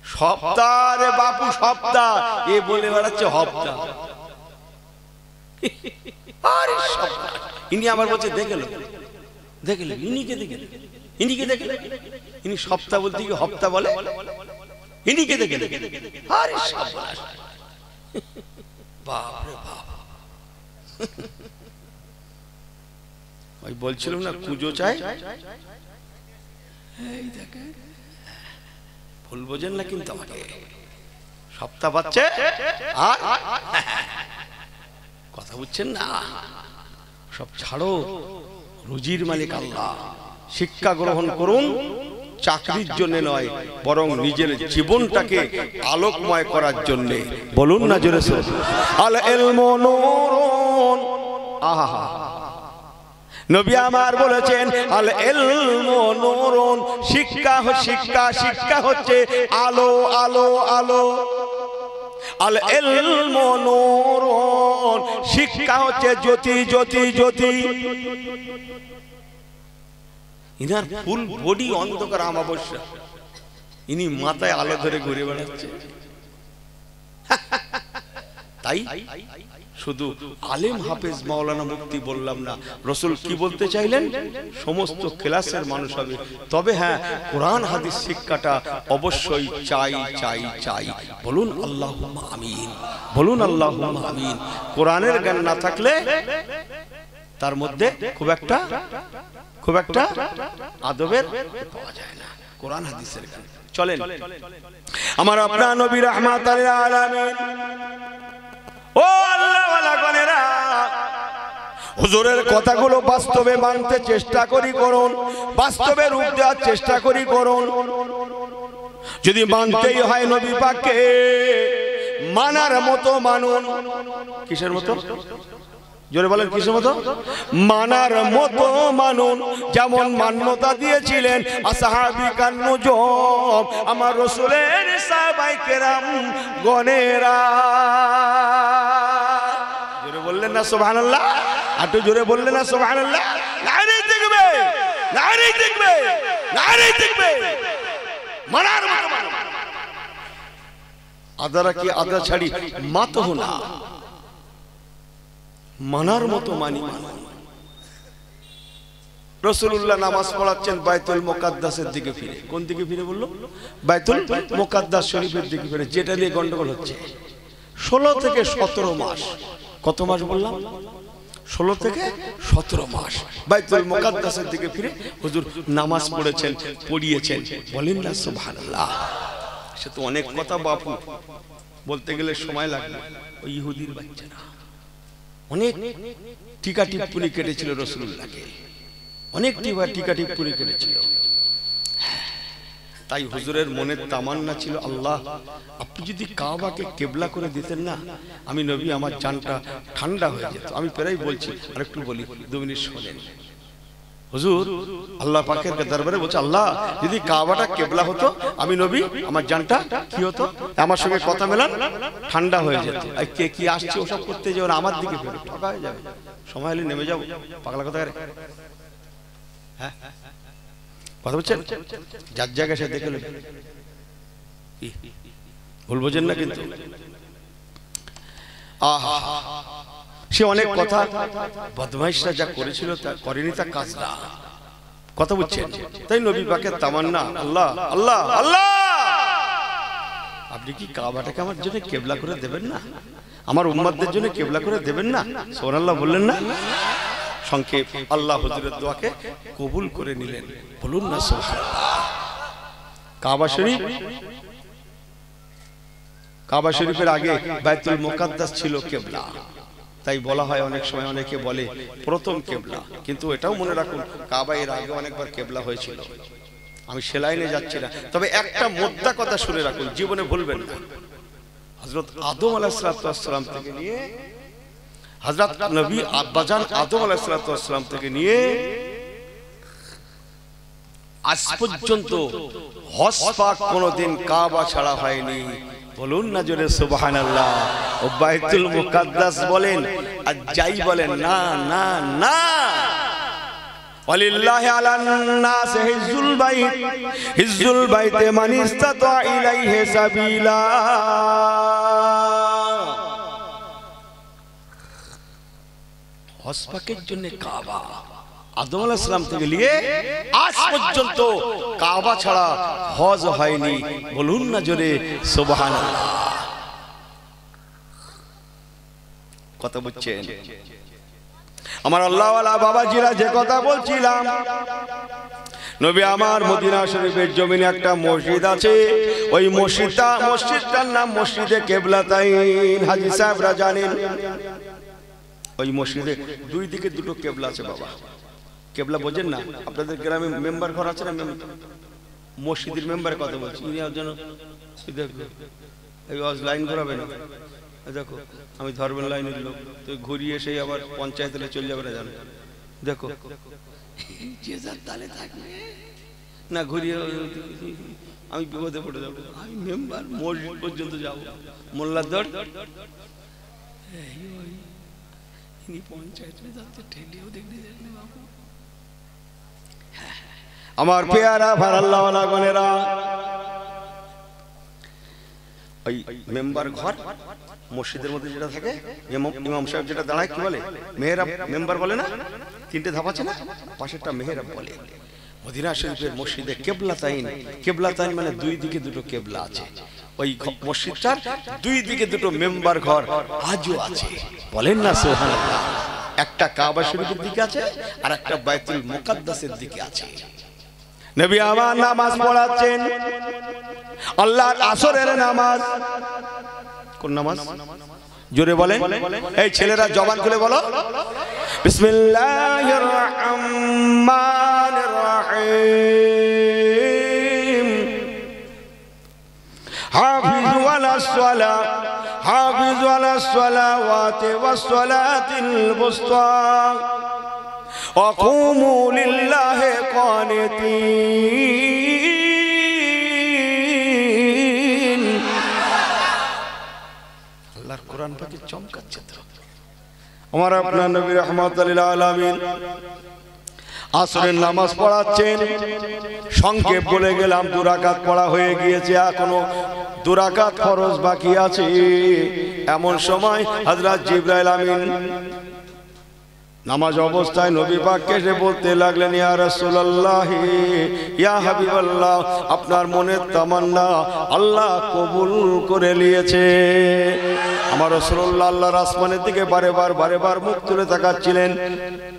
সপ্তাহ রে বাপু, সপ্তাহ এ বলে বেড়াচ্ছে হপ্তা। আরে সপ্তাহ, ইনি আমার বলছে দেখেল, ইনিকে দেখেল, ইনি সপ্তাহ বলতে কি হপ্তা বলে, ইনিকে দেখেল। আরে সর্বনাশ, বাপ রে বাপ। ওই বলছিলাম না কুজো চাই, এই দেখেন ভুল বোঝেন না কিন্তু আমাকে, সপ্তাহ পাচ্ছে আর কথা বুঝছেন না, সব ছাড়ো, রুজির মালিক আল্লাহ। শিক্ষা গ্রহণ করুন চাকরির জন্য নয়, বরং নিজের জীবনটাকে আলোকময় করার জন্য। বলুন না জোরে সোরে, আল ইলমু নূরুন। আহা, নবী আমার বলেছেন আল ইলমু নূরুন, শিক্ষা হচ্ছে আলো। আল ইলমু নূরুন, শিক্ষা হচ্ছে জ্যোতি। ইনার ফুল বডি অন্ধকার আমাবস্যা, ইনি মাথায় আলো ধরে ঘুরে বেড়াচ্ছে। তাই শুধু আলেম হাফেজ মাওলানা মুফতি বললাম না, রাসূল কি বলতে চাইলেন? সমস্ত ক্লাসের মানুষ হবে, তবে হ্যাঁ কোরআন হাদিস শিক্ষাটা অবশ্যই চাই চাই চাই। বলুন আল্লাহুম্মা আমিন, বলুন আল্লাহুম্মা আমিন। কোরআনের জ্ঞান না থাকলে তার মধ্যে খুব একটা আদবের পাওয়া যায় না, কোরআন হাদিসের জ্ঞান। চলেন আমার আপনার নবী রাহমাতুল আলামিন, ও আল্লাহ ওয়ালা গনেরা, হুজুরের কথাগুলো বাস্তবে মানতে চেষ্টা করি করুন, বাস্তবে রূপ দেওয়ার চেষ্টা করি করুন। যদি মানতেই হয় নবী পাককে, মানার মতো মানুন। কিসের মতো? জোরে বলেন, কিসের মতো? মানার মতো মানুন। যেমন মান্যতা দিয়েছিলেন আসহাবী কান্নুজম, আমার রাসূলের সাহাবায়ে কেরাম গনেরা। জোরে বললেন না সুবহানাল্লাহ? একটু জোরে বললেন না সুবহানাল্লাহ? নারে দেখবে, নারে দেখবে, নারে দেখবে। মানার মতো মানুন। আদারা কি আদা ছাড়ি মাতো না, মানার মতো মানি মানুন। রাসূলুল্লাহ নামাজ পড়াচ্ছেন বাইতুল মুকাদ্দাসের দিকে ফিরে। কোন দিকে ফিরে বললো? বাইতুল মুকাদ্দাস শরীফের দিকে ফিরে। যেটা নিয়ে গন্ডগোল হচ্ছে 16 থেকে 17 মাস। কত মাস বললাম? 16 থেকে 17 মাস বাইতুল মুকাদ্দাসের দিকে ফিরে হুজুর নামাজ পড়েছেন, পড়িয়েছেন। বলেন না সুবহানাল্লাহ? সে তো অনেক কথা বাপু, বলতে গেলে সময় লাগবে। ওই ইহুদির বাচ্চারা অনেক টিকা টিপ্পনি কেটেছিল রাসূলুল্লাহকে, অনেক টিকা টিপ্পনি কেটেছিল। তাই হুজুরের মনের তামান্না ছিল, আল্লাহ আপনি যদি কাবাকে কিবলা করে দিতেন না, আমি নবী আমার জানটা ঠান্ডা হয়ে যেত। আমি প্রায় বলছি, আরেকটু বলি, 2 মিনিট শোনেন। হুজুর আল্লাহ পাকের দরবারে বলছে, আল্লাহ যদি কাবাটা কিবলা হতো, আমি নবী আমার জানটা কি হতো? আমার সঙ্গে কথা মেলান, ঠান্ডা হয়ে যেত। আর কে কি আসছে ওসব করতে যাবে, আমার দিকে ফেরত ঠকা হয়ে যাবে। সময় হলে নেমে যাবো। পাগলা কথা করে, হ্যাঁ কথা বলছেন? যার জায়গায় সে দেখে নেবে, ভুল বোঝেন না কিন্তু। আহা, সে অনেক কথা বদমাইশরা যা করেছিল তা করেনি, তা কাজ না। কথা বুঝছেন? তাই নবী পাকের তামান্না, আল্লাহ আল্লাহ আল্লাহ আপনি কি কাবাটাকে আমার জন্য কিবলা করে দেবেন না? আমার উম্মতদের জন্য কিবলা করে দেবেন না? সুবহানাল্লাহ বললেন না? সংক্ষেপ, আল্লাহ হুজুরের দোয়াকে কবুল করে নিলেন। বলুন না সুবহানাল্লাহ। কাবা শরীফের আগে বাইতুল মুকাদ্দাস ছিল কিবলা। তাই বলা হয়, অনেক সময় অনেকে বলে প্রথম কিবলা, কিন্তু এটাও মনে রাখুন কাবা এর আগে অনেকবার কিবলা হয়েছিল। আমি সে লাইনে যাচ্ছি না, তবে একটা মোদ্দা কথা শুনে রাখুন, জীবনে ভুলবেন না। হযরত আদম আলাইহিস সালাম থেকে নিয়ে হযরত নবী আব্বাজান আদম আলাইহিস সালাম থেকে নিয়ে আজ পর্যন্ত হজ পাক কোনদিন কাবা ছাড়া হয়নি। বলুন না জোরে সুবহানাল্লাহ। ও বাইতুল মুকাদ্দাস বলেন আর যাই বলেন, না না না। ওয়ালিল্লাহি আলান নাস হিজ্জুল বাইত, হিজ্জুল বাইতে মান ইসতাতা ইলাইহি সাবিলা। হজ পাকের জন্য কাবা আদম আলাইহিস সালাম থেকে নিয়ে আজ পর্যন্ত কাবা ছাড়া হজ হয়নি। বলুন না জোরে সুবহানাল্লাহ। কথা বুঝছেন? আমার আল্লাহ ওয়ালা বাবাজিরা, যে কথা বলছিলাম, নবী আমার মদিনা শরীফের জমিনে একটা মসজিদ আছে। ওই মসজিদটার নাম মসজিদে কিবলাতাইন। হাজী সাহেবরা জানেন ওই মসজিদে 2 দিকে 2টো কিবলা আছে। বাবা কিবলা বোঝেন না? আপনাদের গ্রামে মেম্বার ঘর আছে না? মসজিদের মেম্বারের কথা বলছি। জন্য দেখো এই লাইন ঘোরাবে না, দেখো আমি ধর্মের লাইনের লোক, তো ঘুরিয়ে সেই আবার পঞ্চায়েতে চলে যাবে না, জানো? দেখো যে যার তালে থাকবে না, ঘুরিয়ে আমি বিপদে পড়ে যাবো। আমি মেম্বার, মসজিদ পর্যন্ত যাবো, মোল্লার দর পঞ্চায়েতে যাচ্ছে, ঠেলিও দেখতে যাবে বাবু। আমার পেয়ারা ভার আল্লাহওয়ালা গনেরা, ওই মেম্বার ঘর মসজিদের মধ্যে যেটা থাকে, ইমাম সাহেব যেটা দাঁড়ায় কি বলে, মেহরাব মেম্বার বলে না, তিনটে ধাপ আছে না, পাশেরটা মেহরাব বলে। মদিনা শরীফের মসজিদে কেবলাতাইন, কেবলাতাইন মানে দুই দিকে দুটো কেবলা আছে। ওই মসজিদটার দুই দিকে দুটো মেম্বার ঘর আজও আছে, বলেন না সুবহানাল্লাহ। একটা কাবা শরীফের দিকে আছে আর একটা বাইতুল মুকাদ্দাসের দিকে আছে। নবী আমার নামাজ পড়াচ্ছেন, আল্লাহর আসরের নামাজ। কোন নামাজ? জোরে বলেন, এই ছেলেরা জবান খুলে বলো, বিসমিল্লাহির রহমানির রহিম। হাফিজু আলাস সালাহ, হাফিজু আলাস সালাওয়াতি ওয়াস সালাতিল বুসতা ওয়া কুমু লিল্লাহি কানিতিন। আল্লাহর কোরআন পাকে চমকাচ্ছে তো। আমার আপনার নবী রাহমাতুল লিল আলামিন আসরের নামাজ পড়াচ্ছেন। সংক্ষেপ বলে গেলাম, 2 রাকাত পড়া হয়ে গিয়েছে, এখনো 2 রাকাত ফরজ বাকি আছে। এমন সময় হযরত জিবরাইল আমিন নামাজ অবস্থায় নবী পাককে এসে বলতে লাগলেন, ইয়া রাসূলুল্লাহ, ইয়া হাবিবাল্লাহ, আপনার মনের তামান্না আল্লাহ কবুল করে নিয়েছে। আমার রাসূলুল্লাহ আল্লাহর আসমানের দিকে বারে বার মুখ তুলে তাকাচ্ছিলেন।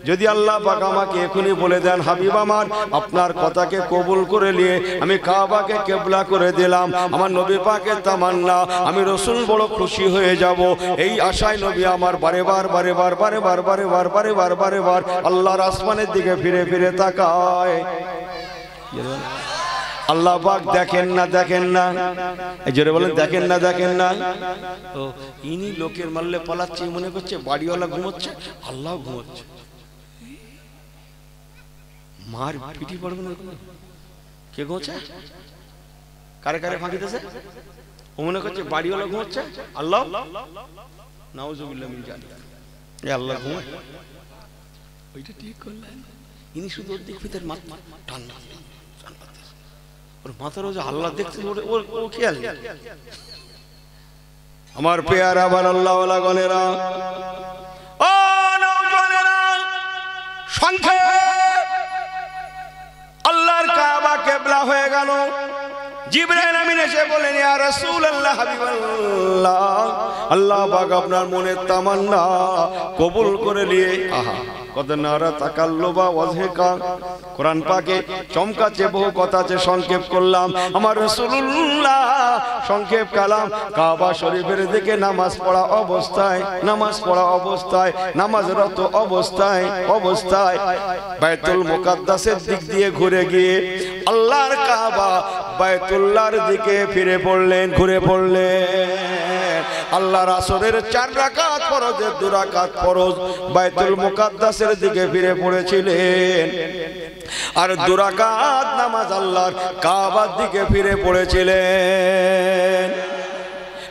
যদি আল্লাহ পাক আমাকে এখনই বলে দেন, হাবিব আমার আপনার কথাকে কবুল করে নিয়ে আমি কাবাকে কিবলা করে দিলাম, আমার নবী পাকের তামান্না, আমি রাসূল বড় খুশি হয়ে যাব। এই আশায় নবী আমার বারে আল্লাহর আসমানের দিকে ফিরে ফিরে তাকায়। আল্লাহ পাক দেখেন না, এই জোরে বলেন, দেখেন না। তো ইনি লোকের মারলে পালাচ্ছে মনে করছে, বাড়িওয়ালা ঘুমোচ্ছে, আল্লাহ ঘুমোচ্ছে। মার পিটি পড়বে না, কে ঘুমোচ্ছে, কারে ফাঁকিতেছে, ও মনে করছে বাড়িওয়ালা ঘুমোচ্ছে, আল্লাহ নাউযুবিল্লাহ মিন জালিক, এ আল্লাহ ঘুমায়। ওইটা ঠিক করলেন, ইনি শুধু ওর দিক ভিতর মাথা টান, ওর মাথার ওই যে আল্লাহ দেখতে, ও খেয়াল নেই। আমার পেয়ারা আবার আল্লাহ ওয়ালা গনেরা, ও নওজওয়ানেরা, সংক্ষেপ আল্লাহর কাবা কিবলা হয়ে গেল। জিবরাইল আমিন এসে বলেন, ইয়া রাসূলুল্লাহ, হাবিবাল্লাহ, আল্লাহ পাক আপনার মনের তামান্না কবুল করে নিয়ে, আহা কত নারা তাকাল্লুবা ওয়াজহিকা, কোরআন পাকে চমকাচ্ছে, বহু কথা আছে, সংক্ষেপ করলাম। আমার রাসূলুল্লাহ সংক্ষেপ কালাম কাবা শরীফের দিকে নামাজ পড়া অবস্থায় নামাজরত অবস্থায় বাইতুল মুকাদ্দাসের দিক দিয়ে ঘুরে গিয়ে আল্লাহর কাবা বাইতুল্লাহর দিকে ঘুরে পড়লেন। আল্লাহর আসরের 4 রাকাত ফরজের 2 রাকাত ফরজ বাইতুল মুকাদ্দাসের দিকে ফিরে পড়েছিলেন, আর 2 রাকাত নামাজ আল্লাহর কাবার দিকে ফিরে পড়েছিলেন।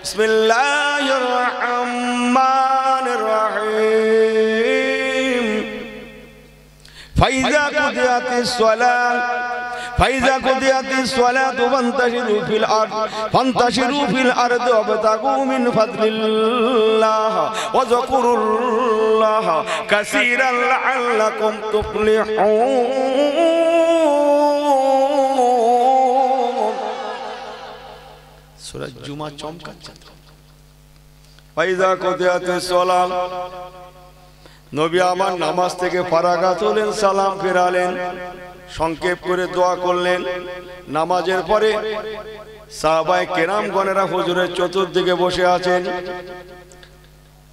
বিসমিল্লাহির রহমানির রহিম। ফাইজা কুদিয়াতিস সালাত فإذا قضيت الصلاة فانتشروا في الأرض وابتغوا من فضل الله واذكروا الله كثيرا لعلكم تفلحون। সূরা জুমা চমকাচ্ছে। ফাইজা কুদিয়াতিস সালাত, নবী আমার নামাজ থেকে ফারাগাত হলেন, সালাম ফেরালেন, সংক্ষেপ করে দোয়া করলেন। নামাজের পরে সাহাবায়ে কেরামগণেরা হুজুরের চতুর্দিকে বসে আছেন।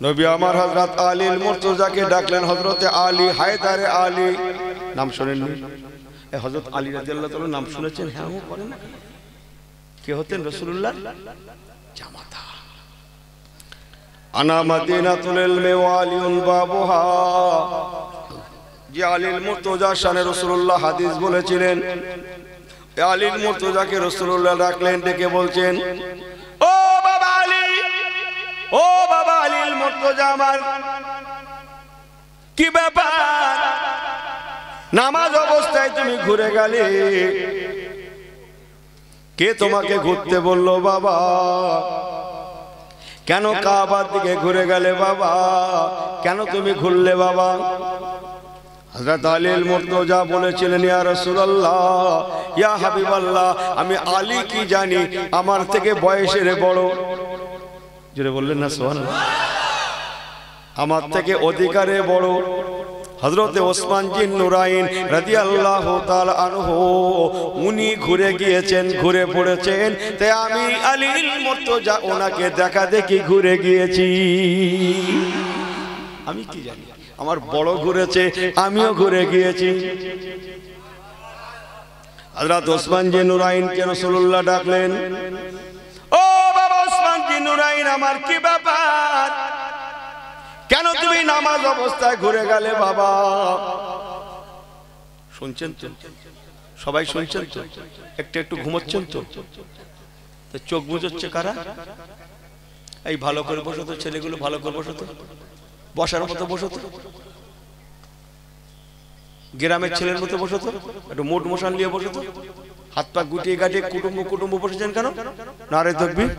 নবী আমার হযরত আলীল মুর্তজাকে ডাকলেন, হযরতে আলী, হায়দারে আলী, নাম শুনেননি? এই হযরত আলী রাদিয়াল্লাহু তাআলা নাম শুনেছেন? হ্যাঁ, ও বলেন না, কে হতেন? রাসূলুল্লাহ জামাতা। আনা মাদিনাতুল ইলমি ওয়া আলিউন বাবুহা, যে আলীল মুর্তজা শানে রাসূলুল্লাহ হাদিস বলেছিলেন। আলীল মুর্তজাকে রাসূলুল্লাহ ডাকলেন, ডেকে বলছেন, ও বাবা আলী, ও বাবা আলীল মুর্তজা, আমার কি ব্যাপার? নামাজ অবস্থায় তুমি ঘুরে গেলে, কে তোমাকে ঘুরতে বললো বাবা? কেন কাবার দিকে ঘুরে গেলে বাবা? কেন তুমি ঘুরলে বাবা? হযরত আলী মুর্তজা বলেছিলেন, ইয়া রাসূলুল্লাহ, ইয়া হাবিবাল্লাহ, আমি আলী কি জানি, আমার থেকে বয়সের বড়। জোরে বললেন না সুবহানাল্লাহ। আমার থেকে অধিকারে বড় হযরতে ওসমান জিন নুরাইন রাদিয়াল্লাহু তাআলা আনহু, উনি ঘুরে গিয়েছেন, ঘুরে পড়েছেন, তাই আমি আলী মুর্তজা ওনাকে দেখা দেখি ঘুরে গিয়েছি। আমি কি জানি, আমার বড় ঘুরেছে, আমিও ঘুরে গিয়েছি। হযরত ওসমান জিন নুরাইন কে রাসূলুল্লাহ ডাকলেন, ও বাবা ওসমান জিন নুরাইন, আমার কি ব্যাপার? কেন তুমি নামাজ অবস্থায় ঘুরে গেলে বাবা? শুনছেন তো সবাই? শুনছেন তো? একটু একটু ঘুমোচ্ছেন তো? চোখ বুঝছে কারা? এই ভালো করে বসো তো ছেলেগুলো, ভালো করে বসো তো, বসার মতো বসো তো, গ্রামের ছেলের মতো বসো তো, একটু মোট মশান নিয়ে বসো তো, হাত পা গুটিয়ে গাটিয়ে কুটুম্ব কুটুম্ব বসেছেন কেন? নারে তাকবীর।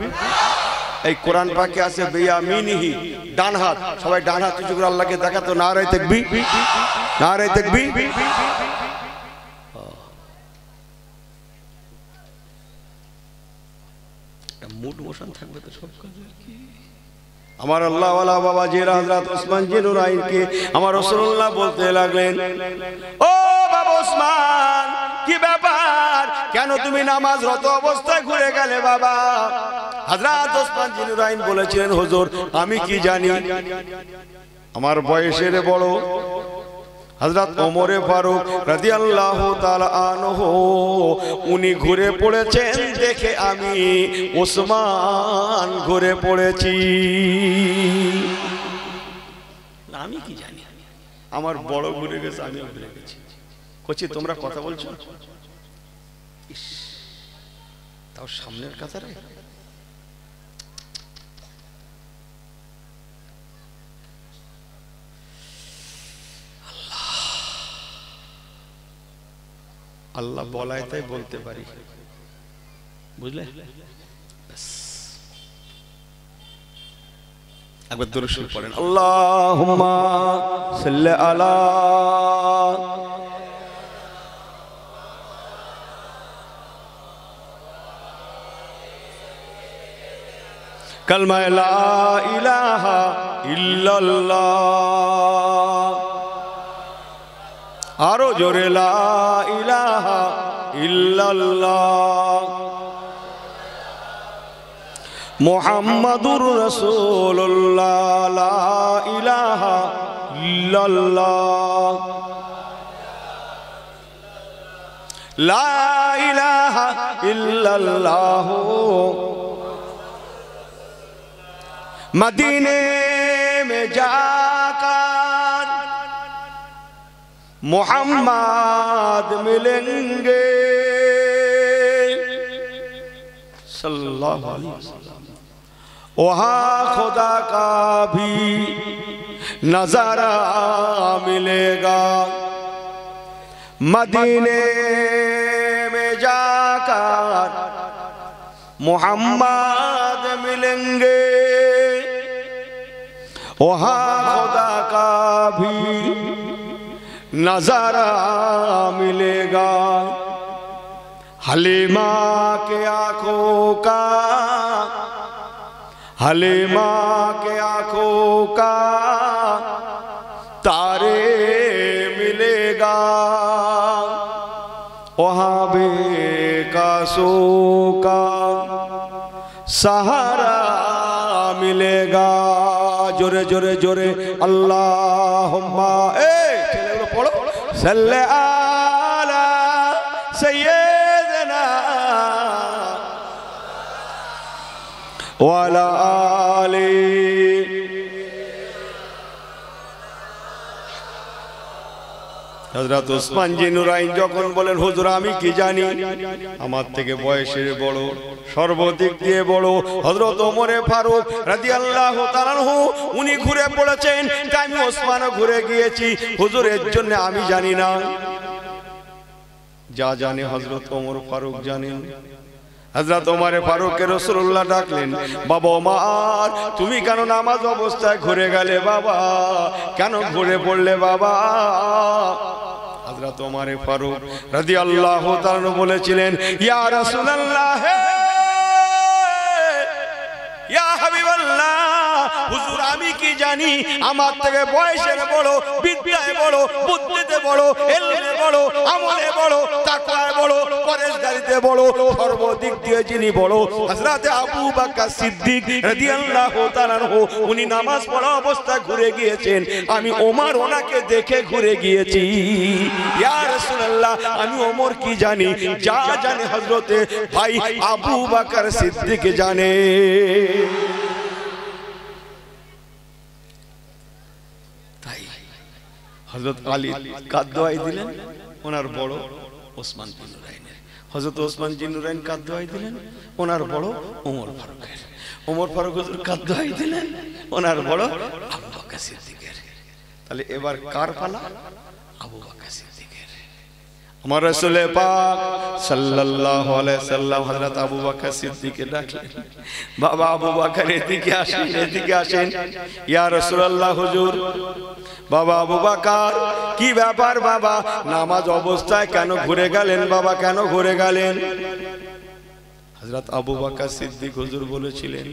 এই কোরআন পাকে আছে বিয়ামিনিহি, ডান হাত, সবাই ডান হাত উঁচু করে আল্লাহকে দেখাতো, নারে তাকবীর, নারে তাকবীর। মুড মোশন থাকবে তো সব কাজে। আমার আল্লাহ ওয়ালা বাবা জিরা হযরত ওসমান জিন নুরাইনকে আমার রাসূলুল্লাহ বলতে লাগলেন, ও বাবা ওসমান, কি ব্যাপার? কেন তুমি নামাজরত অবস্থায় ঘুরে গেলে বাবা? হযরত ওসমান জিন নুরাইন বলেছিলেন, হুজুর আমি কি জানি, আমার বয়সের বড় হযরত ওমরে ফারুক রাদিয়াল্লাহু তাআলা আনহু, উনি ঘুরে পড়েছেন দেখে আমি ওসমান ঘুরে পড়েছি। আমি কি জানি, আমার বড় ঘুরে গেছে, আমিও ঘুরে গেছি। কচি তোমরা কথা বলছো, তাও সামনের কাতারে। আল্লাহ বলায় তাই বলতে পারি, বুঝলে? একবার দরুদ শরীফ পড়েন, আল্লাহুম্মা সাল্লি আলা কালমা লা ইলাহা ইল্লাল্লাহ, আরো জোরে লা ইলাহা ইল্লাল্লাহ, মুহাম্মাদুর রাসূলুল্লাহ, লা ইলাহা ইল্লাল্লাহ, লা ইলাহা ইল্লাল্লাহ, मदीने में जाकर मोहम्मद मिलेंगे सल्लल्लाहु अलैहि वसल्लम, वहाँ खुदा का भी नजारा मिलेगा। मदीने में जाकर मोहम्मद मिलेंगे, वहाँ खुदा का भी नजारा मिलेगा। हलीमा के आंखों का, हलीमा के आंखों का तारे मिलेगा, वहाँ बेकासों का सहारा मिलेगा। जोरे जोरे जोरे अल्लाहुम्मा चले पढ़ो सल्ले आला सय्यदना वाला आली। হযরত ওসমান জি নুরাইন যখন বলেন, হুজুর আমি কি জানি, আমার থেকে বয়সের বড়, সর্বদিক দিয়ে বড় হযরত ওমরে ফারুক রাদিয়াল্লাহু তাআলা আনহু, উনি ঘুরে পড়েছেন, তাই আমি ওসমানও ঘুরে গিয়েছি। হুজুর এর জন্য আমি জানি না, যা জানে হযরত ওমর ফারুক জানেন। হযরত ওমর ফারুক রাসূলুল্লাহ ডাকলেন, বাবা ওমর তুমি কেন নামাজ অবস্থায় ঘুরে গেলে বাবা, কেন ঘুরে পড়লে বাবা? হযরত ওমর ফারুক রাদিয়াল্লাহু তাআলা বলেছিলেন, ইয়া রাসূলুল্লাহ, ইয়া হাবিবাল্লাহ, হুজুর আমি কি জানি, আমার থেকে বয়সের বড়, বিদ্যায় বড়, বুদ্ধিতে বড়, ইলমে বড়, আমলে বড়, তাকওয়ায় বড়, পরহেজগারিতে বড়, সর্বদিক দিয়ে যিনি বড় হযরত আবু বকর সিদ্দিক রাদিয়াল্লাহু তাআলা আনহু, উনি নামাজ পড়া অবস্থায় ঘুরে গিয়েছেন, আমি ওমর ওনাকে দেখে ঘুরে গিয়েছি। ইয়া রাসূলুল্লাহ আমি ওমর কি জানি, যা জানে হযরতে ভাই আবু বকর সিদ্দিক জানে। হযরত আলী কাদ দোয়াই দিলেন, ওনার বড় ওসমান বিন নুরাইনের। হযরত ওসমান বিন নুরাইন কাদ দোয়াই দিলেন, ওনার বড় ওমর ফারুকের। ওমর ফারুক হুজুর কাদ দোয়াই দিলেন, ওনার বড় আবু বকর সিদ্দিকের। তাহলে এবার কার পালা? আবু বকর সিদ্দিকের। আমার রাসূল পাক সাল্লাল্লাহু আলাইহি সাল্লাম হযরত আবু বকর সিদ্দিককে ডাকলেন, বাবা আবু বকর এদিকে আসেন, এদিকে আসেন। ইয়া রাসূলুল্লাহ হুজুর, বাবা আবু বকর কি ব্যাপার বাবা, নামাজ অবস্থায় কেন ঘুরে গেলেন বাবা, কেন ঘুরে গেলেন? হযরত আবু বকর সিদ্দিক হুজুর বলেছিলেন,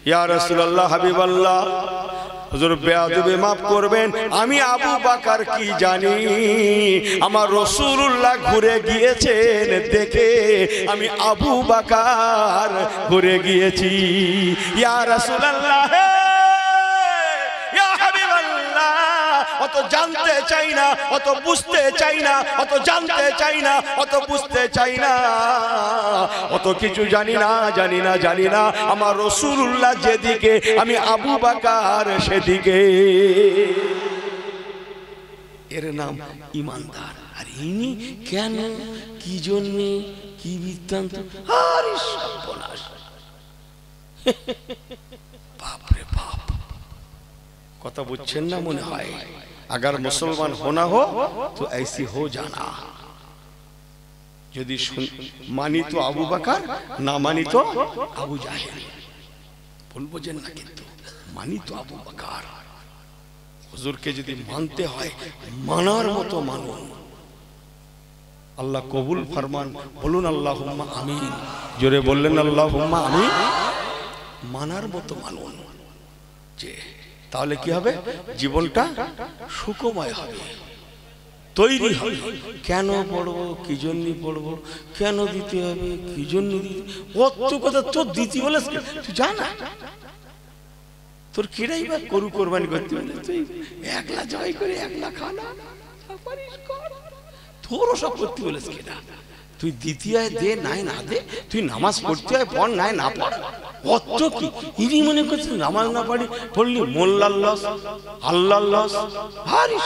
ইয়া রাসূলুল্লাহ হাবিবাল্লাহ, হুজুর বেয়াদবি মাফ করবেন, আমি আবু বকর কি জানি, আমার রাসূলুল্লাহ ঘুরে গিয়েছেন দেখে আমি আবু বকর ঘুরে গিয়েছি। ইয়া রাসূলুল্লাহ, ইয়া হাবিবাল্লাহ, অত জানতে চাই না, অত বুঝতে চাই না, অত জানতে চাই না, অত বুঝতে চাই না, অত কিছু জানি না, জানি না, জানি না, আমার রাসূলুল্লাহ যেদিকে আমি আবু বকর সেদিকে। এর নাম ইমানদার। আর ইনি কেন, কি জন্য, কি বৃত্তান্ত? আরে সর্বনাশ, বাপ রে বাপ, কথা বুঝছেন না মনে হয়। अगर मुसलमान होना हो तो ऐसी हो जाना। यदि मानी तो आबू बकर, ना मानी तो आबू जाहिल। बोलबो जे ना किन्तु मानी तो आबू बकर। हुजूर के यदि मानते हैं मानार मतो मानुन। अल्लाह कबूल फरमान, बोलुन अल्लाहुम्मा आमीन। जोरे बोललेन अल्लाहुम्मा आमीन। मानार मतो मानुन जे তাহলে কি হবে, জীবনটা সুখময় হবে, তৈরি হবে। কেন পড়বো, কি জন্য পড়বো, কেন দিতে হবে, কি জন্য দিতে, অত কথা তোর দিতে বলে তুই জানা, তোর কিরাই বা গরু কোরবানি করতে বলে তুই একলা জবাই করে একলা খানা তোরও সব করতে বলেছে কিনা, তুই দ্বিতীয় দে নাই না দে, তুই নামাজ পড়তে হয় পড় নাই না পড়, অত কি ইনি মনে করছে নামাজ না পড়ি পড়লি মোল্লার লস, আল্লাহর লস। ভারী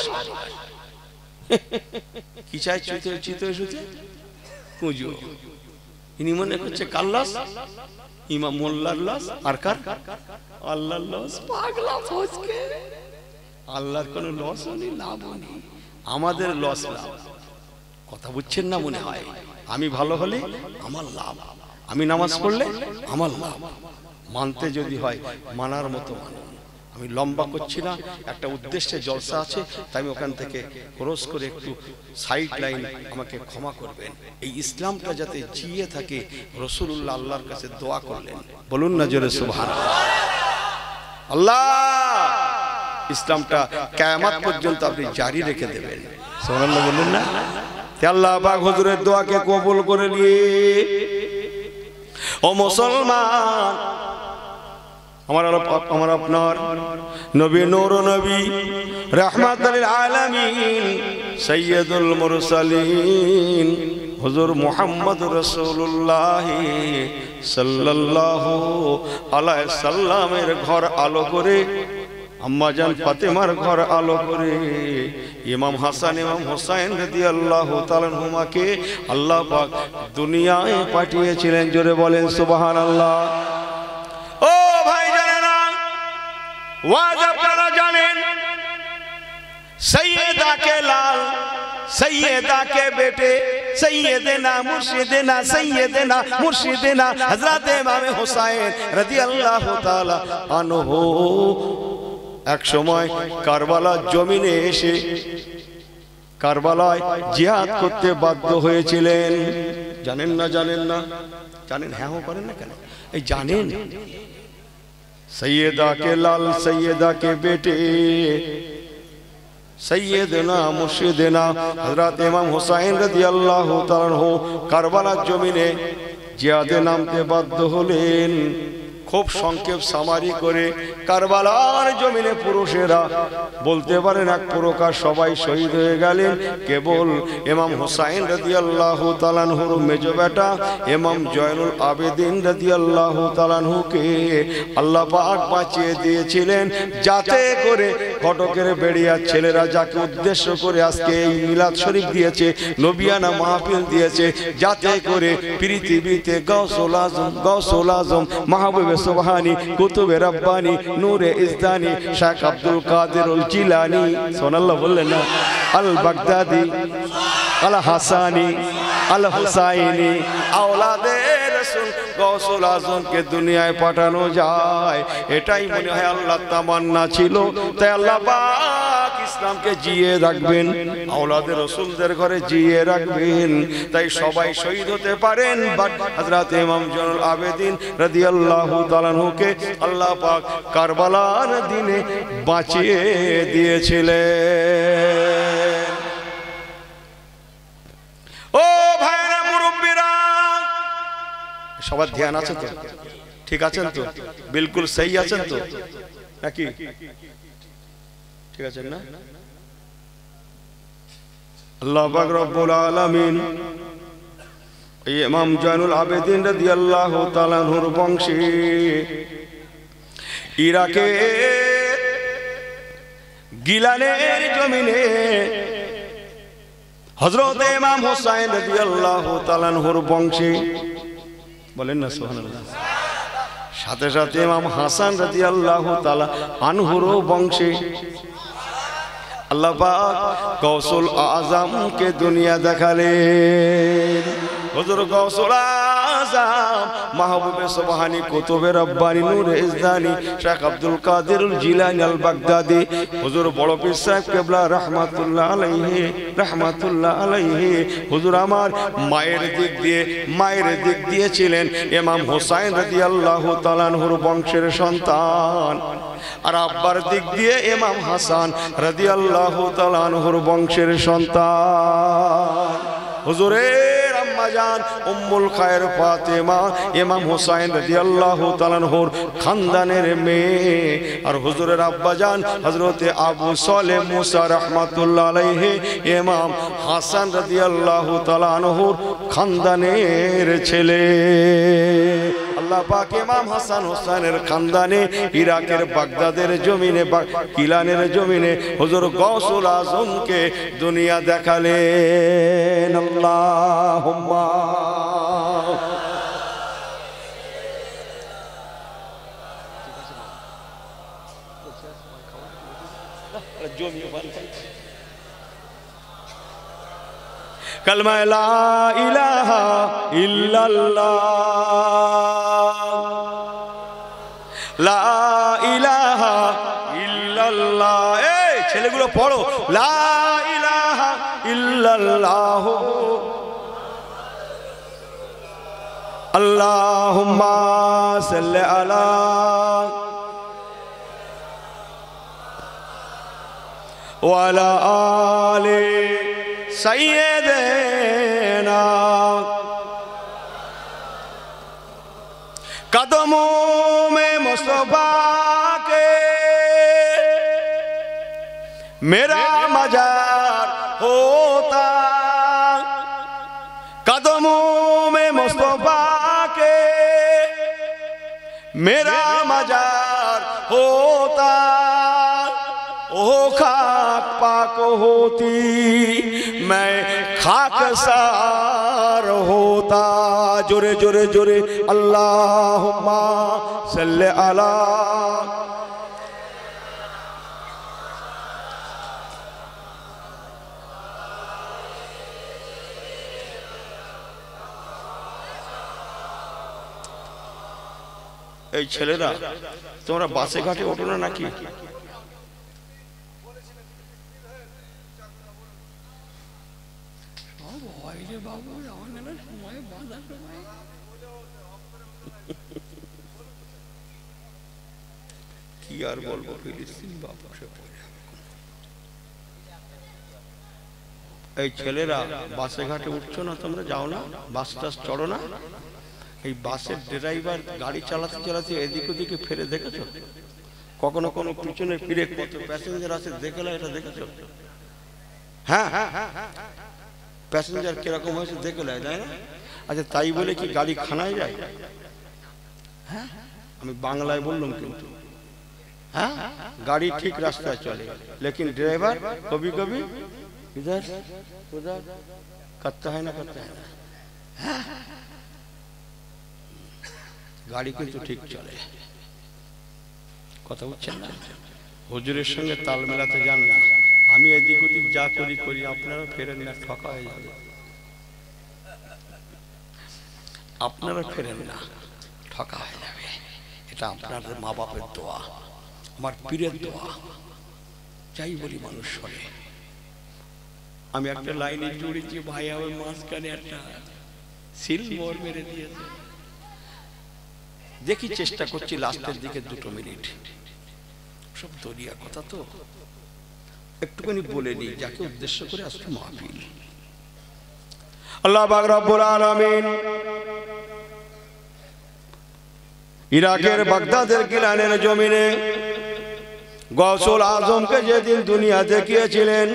কি চাই চুতে চিতে শুতে পুজো, ইনি মনে করছে কার লস, ইমাম মোল্লার লস আর কার আল্লাহর লস। পাগলা ফসকে আল্লাহর কোনো লস নেই, লাভ নেই, আমাদের লস লাভ। কথা বুঝছেন না মনে হয়। আমি ভালো হলে আমার লাভ, আমি নামাজ পড়লে আমার লাভ। মানতে যদি হয় মানার মতো মানুন। আমি লম্বা করছি না, একটা উদ্দেশ্যে জলসা আছে, তাই আমি ওখান থেকে ক্রস করে একটু সাইড লাইন, আমাকে ক্ষমা করবেন। এই ইসলামটা যাতে জিয়ে থাকে, রাসূলুল্লাহ আল্লাহর কাছে দোয়া করলেন, বলুন না জোরে সুবহানাল্লাহ। আল্লাহ ইসলামটা কিয়ামত পর্যন্ত আপনি জারি রেখে দেবেন, সুবহানাল্লাহ বলুন না। আল্লাহ পাক হুজুরের দোয়াকে কবুল করে নিয়ে ও মুসলমান, আমার আপনার নবী নূর নবী রাহমাতুল লিল আলামিন সাইয়্যিদুল মুরসালিন হুজুর মুহাম্মদ রাসূলুল্লাহ সাল্লাল্লাহু আলাইহি সাল্লামের ঘর আলো করে, আম্মা জান ফাতেমার ঘর আলো করে, ইমাম হাসান ইমাম হুসাইন রাদিয়াল্লাহু তাআলা আনহুমাকে আল্লাহ পাক দুনিয়ায় পাঠিয়েছিলেন। জোরে বলেন সুবহানাল্লাহ। ও ভাই জানেনা, ওয়াজ আপনারা জানেন, সাইয়্যিদা কে লাল सैयदा के बेटे सैयदना मुर्शिदना हजरत इमाम हुसैन রাদিয়াল্লাহু তাআলা আনহু এক সময় কারবালার জমিনে এসে কারবালায় জিহাদ করতে বাধ্য হয়েছিলেন। জানেন না জানেন? হ্যাঁ করেন না কেন? এই জানেন सैयदा के लाल सैयदा के बेटे सैयदना मुर्शिदना हजरत इमाम हुसैन রাদিয়াল্লাহু তাআলা আনহু কারবালার জমিনে জিহাদে নামতে বাধ্য হলেন। খুব সংক্ষেপ সামারি করে কারবালার জমিনে পুরুষেরা বলতে পারেন এক প্রকার সবাই শহীদ হয়ে গেলেন, কেবল ইমাম হুসাইন রাদিয়াল্লাহু তাআলা আনহুর মেজ বেটা ইমাম জয়নুল আবেদিন রাদিয়াল্লাহু তাআলা আনহুকে আল্লাহ পাক বাঁচিয়ে দিয়েছিলেন, যাতে করে ফটকের বেড়িয়ার ছেলেরা যাকে উদ্দেশ্য করে আজকে এই মিলাদ শরীফ দিয়েছে, নবিয়ানা মাহফিল দিয়েছে, যাতে করে পৃথিবীতে গৌসুল আজম মাহবুবে সুবহানি কুতুবে রব্বানি নূরে ইজদানি শেখ আব্দুল কাদেরুল জিলানি সুবহানাল্লাহ বললেন না, আল বাগদাদি আল হাসানি আল হুসাইনি আওলাদে রাসূল গৌসুল আজমকে দুনিয়ায় পাঠানো যায়, এটাই মনে হয় আল্লাহর তামান্না ছিল। তাই আল্লাহ পাক ইসলামকে জিয়ে রাখবেন, আওলাদে রাসূলদের ঘরে জিয়ে রাখবেন, তাই সবাই শহীদ হতে পারেন। বাট হযরত ইমাম জয়নুল আবেদিন রাদিয়াল্লাহু তাআলা আনহুকে আল্লাহ পাক কারবালার দিনে বাঁচিয়ে দিয়েছিলেন। ও ভাইরা মুরব্বিরা, সবার ধ্যান আছে তো? ঠিক আছেন তো? বিলকুল সহি আছেন তো নাকি? ঠিক আছেন না? আল্লাহ পাক রব্বুল আলামিন ইমাম জয়নুল আবেদিন রাদিয়াল্লাহু তাআলা আনহুর বংশে ইরাকে গিলানের জমিনে হযরত ইমাম হুসাইন রাদিয়াল্লাহু তাআলা আনহুর বংশে বলেন না সুবহানাল্লাহ, সাথে সাথে ইমাম হাসান রাদিয়াল্লাহু তাআলা আনহুর বংশে আল্লাহ পাক গৌসুল আজমকে দুনিয়া দেখালেন। হুজুর গৌসুল আজম মাহবুবে সুবহানি কুতুবে রব্বানি নূরে ইজদানি শেখ আব্দুল কাদেরুল জিলানী আল বাগদাদি হুজুর বড় পীর সাহেব কিবলা রাহমাতুল্লাহ আলাইহি হুজুর আমার মায়ের দিক দিয়ে ছিলেন ইমাম হুসাইন রাদিয়াল্লাহু তাআলা আনহুর বংশের সন্তান, আর আব্বার দিক দিয়ে ইমাম হাসান রাদিয়াল্লাহু তাআলা আনহুর বংশের সন্তান। হুজুরের আম্মা জান উম্মুল খায়ের ফাতেমা ইমাম হুসাইন রাদিয়াল্লাহু তাআলা আনহুর খানদানের মেয়ে, আর হুজুরের আব্বা জান হযরতে আবু সালেহ মুসা রাহমাতুল্লাহ আলাইহি ইমাম হাসান রাদিয়াল্লাহু তাআলা আনহুর খানদানের ছেলে। আল্লাহ পাক ইমাম হাসান হুসাইনের খানদানে ইরাকের বাগদাদের জমিনে কিলানের জমিনে হুজুর গৌসুল আজমকে দুনিয়া দেখালেন। আল্লাহুম্মা कलमा ला इलाहा इल्लल्लाह ला इलाहा इल्लल्लाह। এই ছেলেগুলো পড়ো, লা ইলাহা ইল্লাল্লাহ আল্লাহুম্মা সাল্লি আলা ওয়া আলা আলি सैयदना कदमों में मुस्तफा के मेरा मजार होता, कदमों में मुस्तफा के मेरा मजार होता, ओ खाक पाक होती मैं खाकसार होता। जोरे जोरे जोरे अल्लाहुम्मा सल्ले अला। এই ছেলেরা তোমরা বাসে ঘাটে ওঠো না নাকি? কি আর বলবো, ফিলিস্তিন বাবা। এই ছেলেরা বাসে ঘাটে উঠছো না, তোমরা যাও না, বাস টাস চড়ো না? এই বাসের ড্রাইভার গাড়ি চালাতে চালাতে এদিক ওদিকে ফিরে দেখেছো? কখনো কোনো পিছনে ফিরে কত প্যাসেঞ্জার আছে দেখলে এটা দেখেছো? হ্যাঁ, প্যাসেঞ্জার কিরকম হয়েছে দেখলে, তাই না? আচ্ছা, তাই বলে কি গাড়ি খানায় যায়? হ্যাঁ, আমি বাংলায় বললাম কিন্তু। হ্যাঁ, গাড়ি ঠিক রাস্তায় চলে, লেকিন ড্রাইভার কবি কবি इधर उधर करता है ना, करता है ना। গাড়ি কিন্তু ঠিক চলে। কথা বুঝছেন না? হুজুরের সঙ্গে তাল মেলাতে যান না। আমি এদিক ওদিক যা করি করি, আপনারা ফেরেন না, ঠকা হয়ে যাবে। আপনারা ফেরেন না, ঠকা হয়ে যাবে। এটা আপনাদের মা বাপের দোয়া, আমার পীরের দোয়া। যাই বলি মানুষ শোনে। আমি একটা লাইনে জুড়েছি, ভাই আমার মাঝখানে একটা সিল মোড় মেরে দিয়েছে। দেখি চেষ্টা করছি লাস্টের দিকে 2 মিনিট, সব দরিয়া কথা তো একটুখানি বলে নিই, যাকে উদ্দেশ্য করে আজকে মাহফিল। আল্লাহ পাক রব্বুল আলামিন ইরাকের বাগদাদের গিলানের জমিনে গৌসুল আজমকে যেদিন দুনিয়া দেখিয়েছিলেন,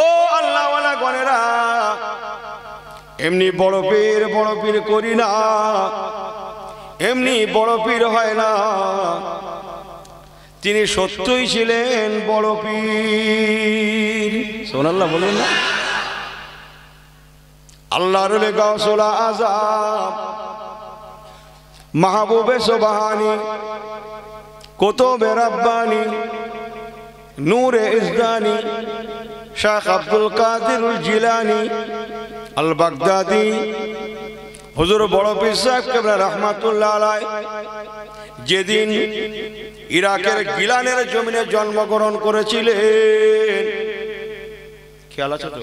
ও আল্লাহ ওয়ালা গণেরা, এমনি বড় পীর করি না, এমনি বড় পীর হয় না। তিনি সত্যই ছিলেন বড় পীর। সুবহানাল্লাহ বলেন না? আল্লাহর গাউসুল আজম মাহবুবে সুবহানি, কুতুবে রব্বানি, নূরে ইজদানি, শাহ আব্দুল কাদের জিলানী আল বাগদাদি, হুজুর বড় পীর সাহেব কেবলা রাহমাতুল্লাহ আলাইহি যেদিন ইরাকের গিলানের জমিনে জন্মগ্রহণ করেছিলেন। খেয়াল আছে তো?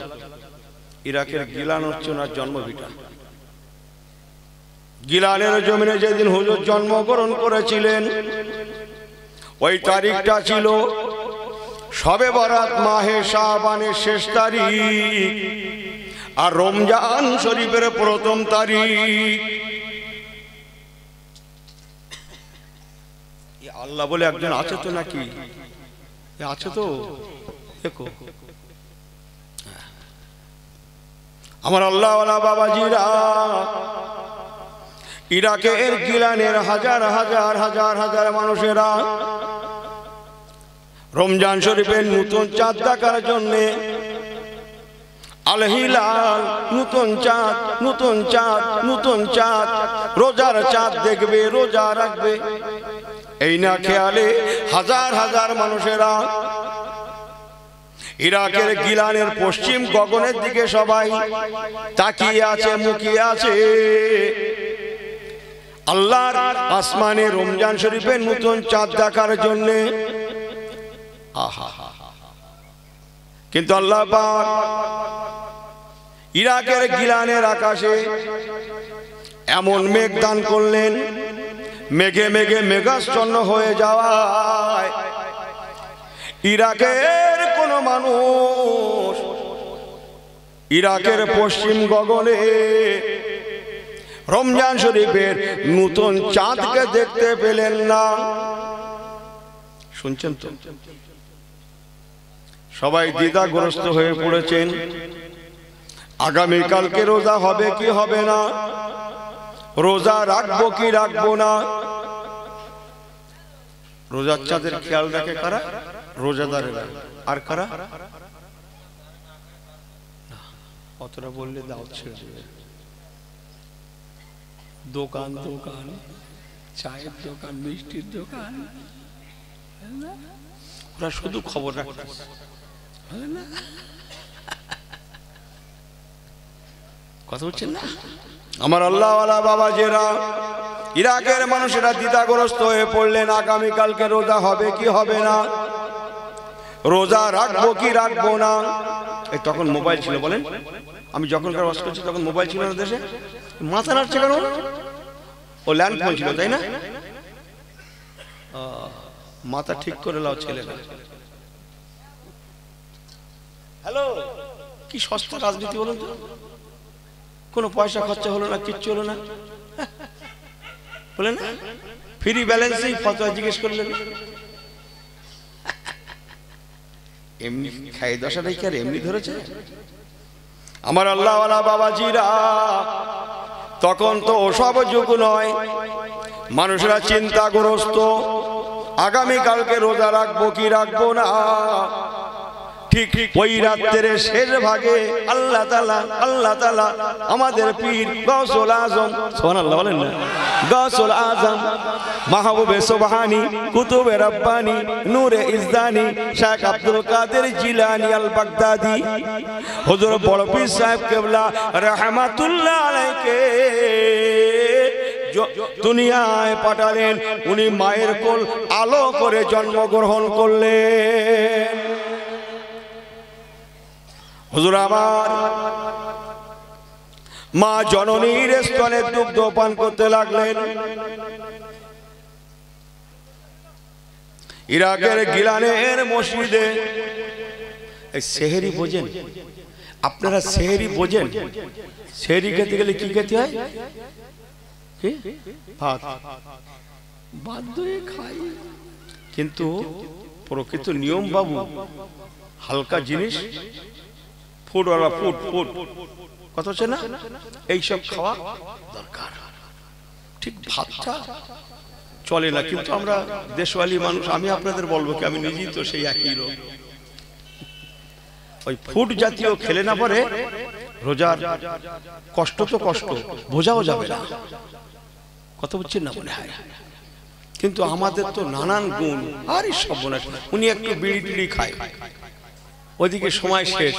ইরাকের গিলান হচ্ছে ওনার জন্মভিটা। গিলানের জমিনে যেদিন হুজুর জন্মগ্রহণ করেছিলেন, ওই তারিখটা ছিল শবে বরাত মাহে শাবানের শেষ তারিখ, আর রমজান শরীফের প্রথম তারিখ। আল্লাহ বলে একজন আছে তো নাকি? আছে তো, দেখো আমার আল্লাহ ওয়ালা বাবাজিরা। ইরাকের গিলানের হাজার হাজার হাজার হাজার মানুষেরা রমজান শরীফের নতুন চাঁদ দেখার জন্যে, আল হিলাল, নতুন চাঁদ, নতুন চাঁদ, নতুন চাঁদ, রোজার চাঁদ দেখবে, রোজা রাখবে, এই না খেয়ালে হাজার হাজার মানুষেরা ইরাকের গিলানের পশ্চিম গগনের দিকে সবাই তাকিয়ে আছে, মুখিয়ে আছে আল্লাহর আসমানে রমজান শরীফের নতুন চাঁদ দেখার জন্য। কিন্তু আল্লাহ পাক ইরাকের গিলানের আকাশে এমন মেঘ দান করলেন, মেঘে মেঘে মেঘাচ্ছন্ন হয়ে যাওয়ায় ইরাকের কোন মানুষ ইরাকের পশ্চিম গগনে রমজান শরীফের নতুন চাঁদকে দেখতে পেলেন না। শুনছেন তো? সবাই দ্বিধাগ্রস্ত হয়ে পড়েছেন, আগামীকালকে রোজা হবে কি হবে না, রোজা রাখবো কি রাখবো না। রোজার চাঁদের খেয়াল রাখে কারা? রোজাদারেরা। আর কারা? অতটা বললে দাওয়াত ছেড়ে দেবে। দোকান দোকান, চায়ের দোকান, মিষ্টির দোকান, ওরা শুধু খবর রাখতে। কথা বলছেন না? আমার আল্লাহ ওয়ালা বাবাজেরা, ইরাকের মানুষেরা দ্বিধাগ্রস্ত হয়ে পড়লেন, আগামীকালকে রোজা হবে কি হবে না, রোজা রাখবো কি রাখবো না। এই তখন মোবাইল ছিল, বলেন, আমি যখন ওয়াজ করছি তখন মোবাইল ছিল না দেশে। মাথা নাড়ছে কেন? ও ল্যান্ড ফোন ছিল, তাই না? মাথা ঠিক করে লাও ছেলেরা। হ্যালো, কি সস্তা রাজনীতি বলুন তো, কোনো পয়সা খরচা হলো না, কিচ্ছু হলো না, বলেন ফ্রি ব্যালেন্সেই ফতোয়া জিজ্ঞেস করলেন। এমনি খাই দশাটাই কি আর এমনি ধরেছে? আমার আল্লাহওয়ালা বাবাজিরা, তখন তো ওসব যুগ নয়, মানুষরা চিন্তাগ্রস্ত, আগামীকালকে রোজা রাখবো কি রাখবো না। ঠিক ওই রাত্রের শেষ ভাগে আল্লাহ তাআলা আমাদের পীর গাউসুল আজম, সুবহানাল্লাহ বলেন না, গাউসুল আজম মাহবুবে সুবহানি কুতুবে রব্বানি নূরে ইজদানি শেখ আব্দুল কাদের জিলানী আল বাগদাদি হুজুর বড় পীর সাহেব কেবলা রাহমাতুল্লাহ আলাইকে দুনিয়ায় পাঠালেন। উনি মায়ের কোল আলো করে জন্মগ্রহণ করলেন। হুজুর আমার মা জননীর স্তনে দুগ্ধ পান করতে লাগলেন। ইরাকের গিলানের মসজিদে সেহরি বোঝেন আপনারা? সেহরি বোঝেন? সেহরি খেতে গেলে কি খেতে হয়? ভাত বাধ্য হয়ে খাই, কিন্তু প্রকৃত নিয়ম বাবু, হালকা জিনিস, ফুড কত হচ্ছে না, এইসব খাওয়া দরকার। ঠিক ভাতটা চলে না, কিন্তু আমরা দেশওয়ালি মানুষ, আমি আপনাদের বলবো কি, আমি নিজেই তো সেই একই লোক। ওই ফুড জাতীয় খেলে না পরে রোজার কষ্ট তো কষ্ট বোঝাও যাবে না, কত বুঝছেন না মনে হয়। কিন্তু আমাদের তো নানান গুণ। আরে সব মনে, উনি একটু বিড়ি টিড়ি খায়, ওইদিকে সময় শেষ,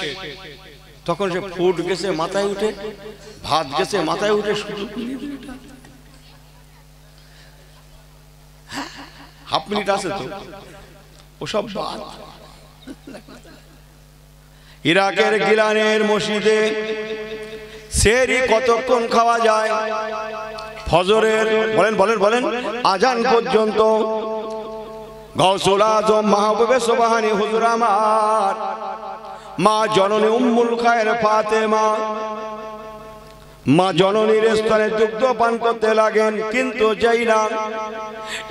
তখন সে ফুড গেছে মাথায় উঠে, ভাত গেছে মাথায় উঠে, শুধু হাফ মিনিট আছে তো, ওসব বাদ। ইরাকের গিলানের মসজিদে সেহরি কতক্ষণ খাওয়া যায়? ফজরের বলেন আজান পর্যন্ত। গাউসুল আজম মাহবুবে সুবহানি হুজুর আমার মা জননী উম্মুল খায়ের ফাতেমা, মা জননীর স্তনে দুগ্ধ পান করতে লাগেন। কিন্তু যাই না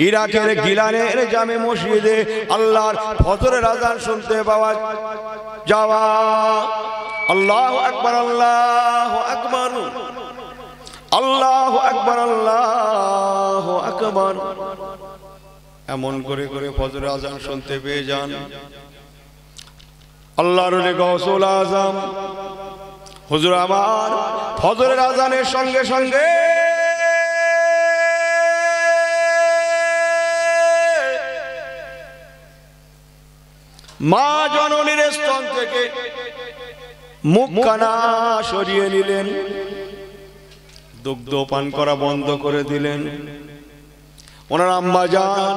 ইরাকের গিলানের জামে মসজিদে আল্লাহর ফজরের আজান শুনতে পাওয়া যাওয়া। আল্লাহু আকবার, আল্লাহু আকবার, আল্লাহু আকবার, আল্লাহু আকবার, এমন করে করে ফজরের আজান শুনতে পেয়ে যান। আল্লাহর ওলি গাউসুল আজম হুজুর আমার ফজরের আজানের সঙ্গে সঙ্গে মা জননীর স্তন থেকে মুখখানা সরিয়ে নিলেন, দুগ্ধ পান করা বন্ধ করে দিলেন। ওনার আম্মা জান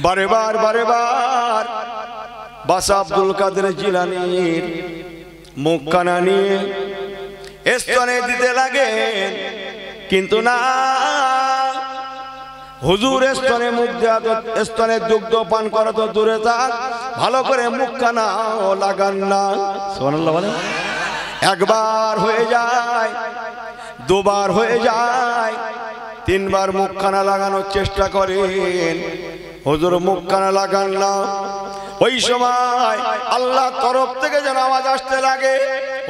বারে বার বাসা আব্দুল কাদের জিলানীর মুখখানা নিয়ে স্তনে দিতে লাগেন, কিন্তু না, হুজুর স্তনে মুখ দেওয়া তো, স্তনে দুগ্ধ পান করা তো দূরে থাক, ভালো করে মুখখানা লাগান না। সুবহানাল্লাহ বলেন। একবার হয়ে যায়, দুবার হয়ে যায়, তিনবার মুখখানা লাগানোর চেষ্টা করেন, হুজুর মুখখানা লাগান না। ওই সময় আল্লাহ তরফ থেকে যেন আওয়াজ আসতে লাগে,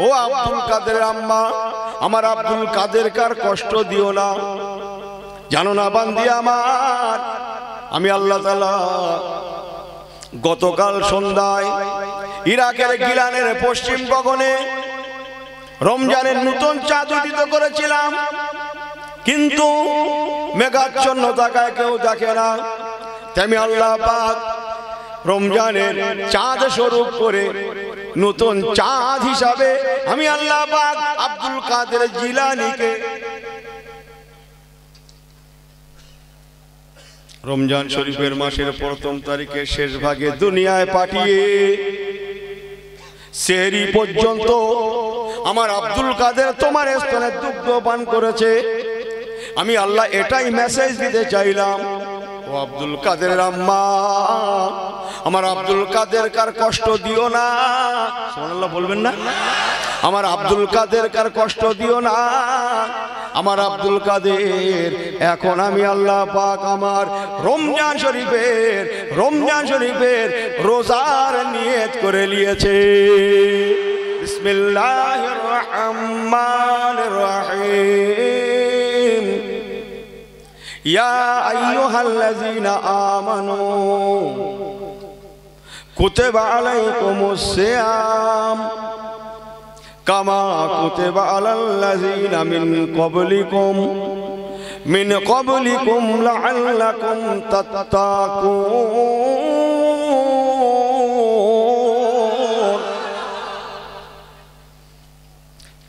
ও আব্দুল কাদের আম্মা, আমার আব্দুল কাদের কার কষ্ট দিও না, জানো না বান্দি আমার, আমি আল্লাহ তাআলা গতকাল সন্ধ্যায় ইরাকের গিলানের পশ্চিম গগনে রমজানের নতুন চাঁদ উদিত করেছিলাম, কিন্তু মেঘাচ্ছন্ন তাকায় কেউ দেখে না। তেমনি আল্লাহ পাক রমজানের চাঁদ স্বরূপ করে নতুন চাঁদ হিসাবে আমি আল্লাহ পাক আব্দুল কাদের জিলানীকে রমজান শরীফের মাসের প্রথম তারিখে শেষ ভাগে দুনিয়ায় পাঠিয়ে সেহরি পর্যন্ত আমার আব্দুল কাদের তোমার স্তনে দুগ্ধ পান করেছে। আমি আল্লাহ এটাই মেসেজ দিতে চাইলাম, ও আব্দুল কাদের আম্মা, আমার আব্দুল কাদের কার কষ্ট দিও না। সুবহানাল্লাহ বলবেন না? আমার আব্দুল কাদের কার কষ্ট দিও না। আমার আব্দুল কাদের এখন আমি আল্লাহ পাক আমার রমজান শরীফের রোজার নিয়ত করে নিয়েছে। বিসমিল্লাহির রহমানির রহিম। ইয়া আইয়ুহাল্লাযীনা আমানু কুতিবা আলাইকুমুস সিয়াম কামা কুতিবা আলাল্লাযীনা মিন ক্বাবলিকুম লাআল্লাকুম তাত্তাকুন।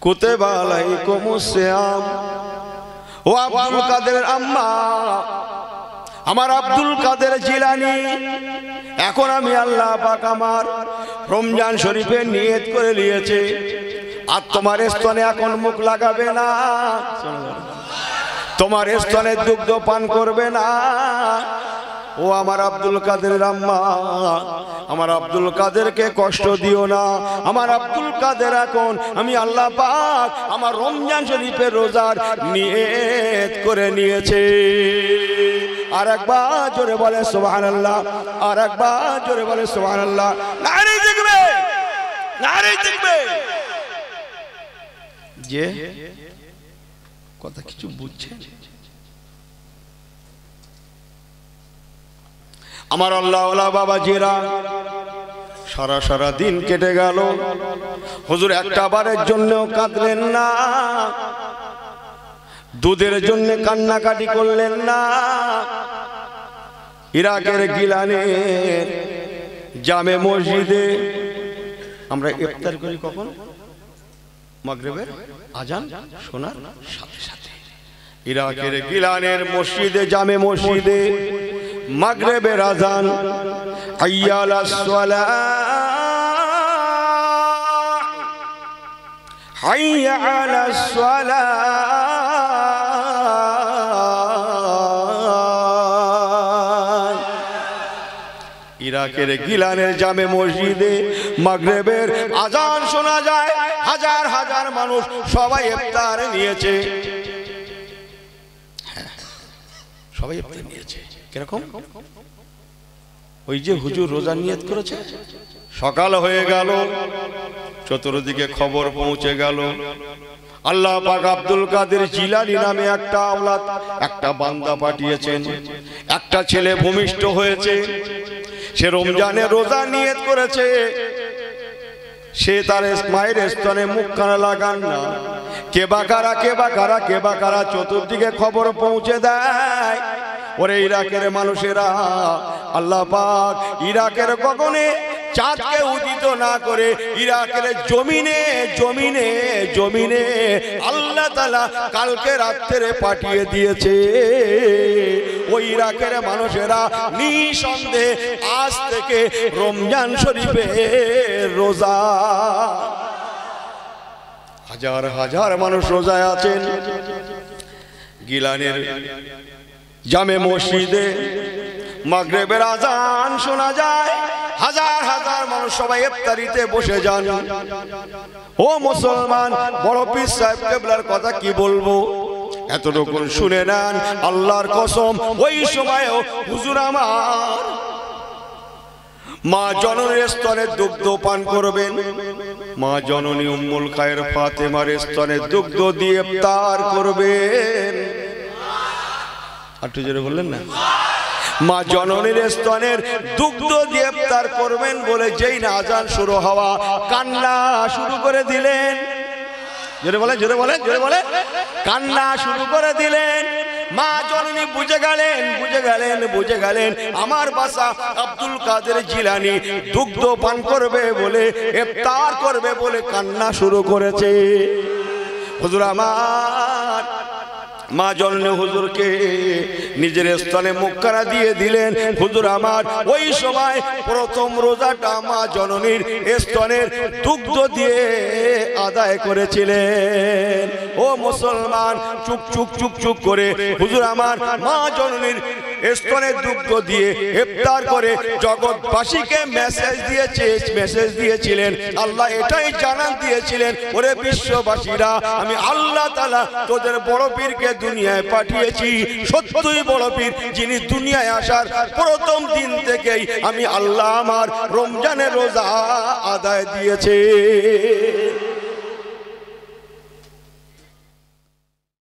কুতিবা আলাইকুমুস সিয়াম। ও আব্দুল কাদের আম্মা, আমার আব্দুল কাদের জিলানী, এখন আমি আল্লাহ পাক আমার রমজান শরীফে নিয়ত করে নিয়েছে, আর তোমার স্তনে এখন মুখ লাগাবে না, তোমার স্তনে দুগ্ধ পান করবে না। ও আমার আব্দুল কাদের আম্মা, আমার আব্দুল কাদেরকে কষ্ট দিও না। আমার আব্দুল কাদের এখন আমি আল্লাহ পাক আমার রমজান শরীফের রোজার নিয়ত করে নিয়েছে। আর একবার জোরে বলে সুবহানাল্লাহ, আর একবার জোরে বলে সুবহানাল্লাহ। নারে দেখবে, নারে দেখবে। যে কথা কিছু বুঝছেন? আমার আল্লাহওয়ালা বাবাজিরা, সারা দিন কেটে গেল, হুজুর একটা বারের জন্যও কাঁদলেন না, দুধের জন্য কান্নাকাটি করলেন না। ইরাকের গিলানের জামে মসজিদে আমরা ইফতার করি কখন? মাগরিবের আজান শোনার সাথে সাথে। ইরাকের গিলানের মসজিদে, জামে মসজিদে মাগরিবের আজান, হাইয়া আলাস সালাহ, হাইয়া আলাস সালাহ। ইরাকের গিলানের জামে মসজিদে মাগরিবের আজান শোনা যায়, হাজার হাজার মানুষ সবাই ইফতার নিয়েছে। সবাই ইফতার নিয়েছে। কিরকম? ওই যে হুজুর রোজা নিয়ত করেছে, সকাল হয়ে গেল, চতুর্দিকে খবর পৌঁছে গেল, আল্লাহ পাক আব্দুল কাদের জিলানী নামে একটা আওলাদ, একটা বান্দা পাঠিয়েছেন। একটা ছেলে ভূমিষ্ঠ হয়েছে, সে রমজানে রোজা নিয়ত করেছে, সে তার মায়ের স্তনে মুখখানা লাগান না। কে বাকারা, কে বাকারা, কে বাকারা, চতুর্দিকে খবর পৌঁছে দেয়। ওরে ইরাকের মানুষেরা, আল্লাহ পাক ইরাকের গগনে চাঁদকে উদিত না করে ইরাকের জমিনে জমিনে জমিনে আল্লাহ তাআলা কালকে রাত্রে পাঠিয়ে দিয়েছে। ওই ইরাকের মানুষেরা নিঃসন্দেহে আজ থেকে রমজান শরীফে রোজা, হাজার হাজার মানুষ রোজায় আছেন। গিলানের জামে মসজিদে মাগরিবের আজান শোনা যায়, হাজার হাজার মানুষ সবাই ইফতারিতে বসে যান। ও মুসলমান, বড় পীর সাহেব কেবলার কথা কি বলবো, এতটুকু শুনে নেন। আল্লাহর কসম, ওই সময়ও হুজুর আমার মা জননীর স্তনে দুগ্ধ পান করবেন। মা জননী উম্মুল খায়ের ফাতেমার স্তনে দুগ্ধ দিয়ে ইফতার করবেন। একটু জোরে বললেন না? মা জননীর স্তনের দুগ্ধ দিয়ে ইফতার করবেন বলে যেই না আজান শুরু হওয়া, কান্না শুরু করে দিলেন। জোরে বলেন, জোরে বলেন, জোরে বলেন। কান্না শুরু করে দিলেন। মা জননী বুঝে গেলেন, বুঝে গেলেন, বুঝে গেলেন আমার বাসা আব্দুল কাদের জিলানী দুগ্ধ পান করবে বলে, ইফতার করবে বলে কান্না শুরু করেছে। হুজুর আমার মা জননী হুজুরকে নিজের স্তনে মুখখানা দিয়ে দিলেন। হুজুর আমার ওই সময় প্রথম রোজাটা মা জননীর স্তনের দুগ্ধ দিয়ে আদায় করেছিলেন। ও মুসলমান, চুপ চুপ চুপ চুপ করে হুজুর আমার মা জননীর স্তনের দুগ্ধ দিয়ে ইফতার করে জগৎবাসীকে মেসেজ দিয়েছিলেন। আল্লাহ এটাই জানান দিয়েছিলেন, ওরে বিশ্ববাসীরা, আমি আল্লাহ তাআলা তোদের বড় পীরকে দুনিয়ায় পাঠিয়েছি। সত্যই বড় পীর, যিনি দুনিয়ায় আসার প্রথম দিন থেকেই আমি আল্লাহ আমার রমজানের রোজা আদায় দিয়েছে।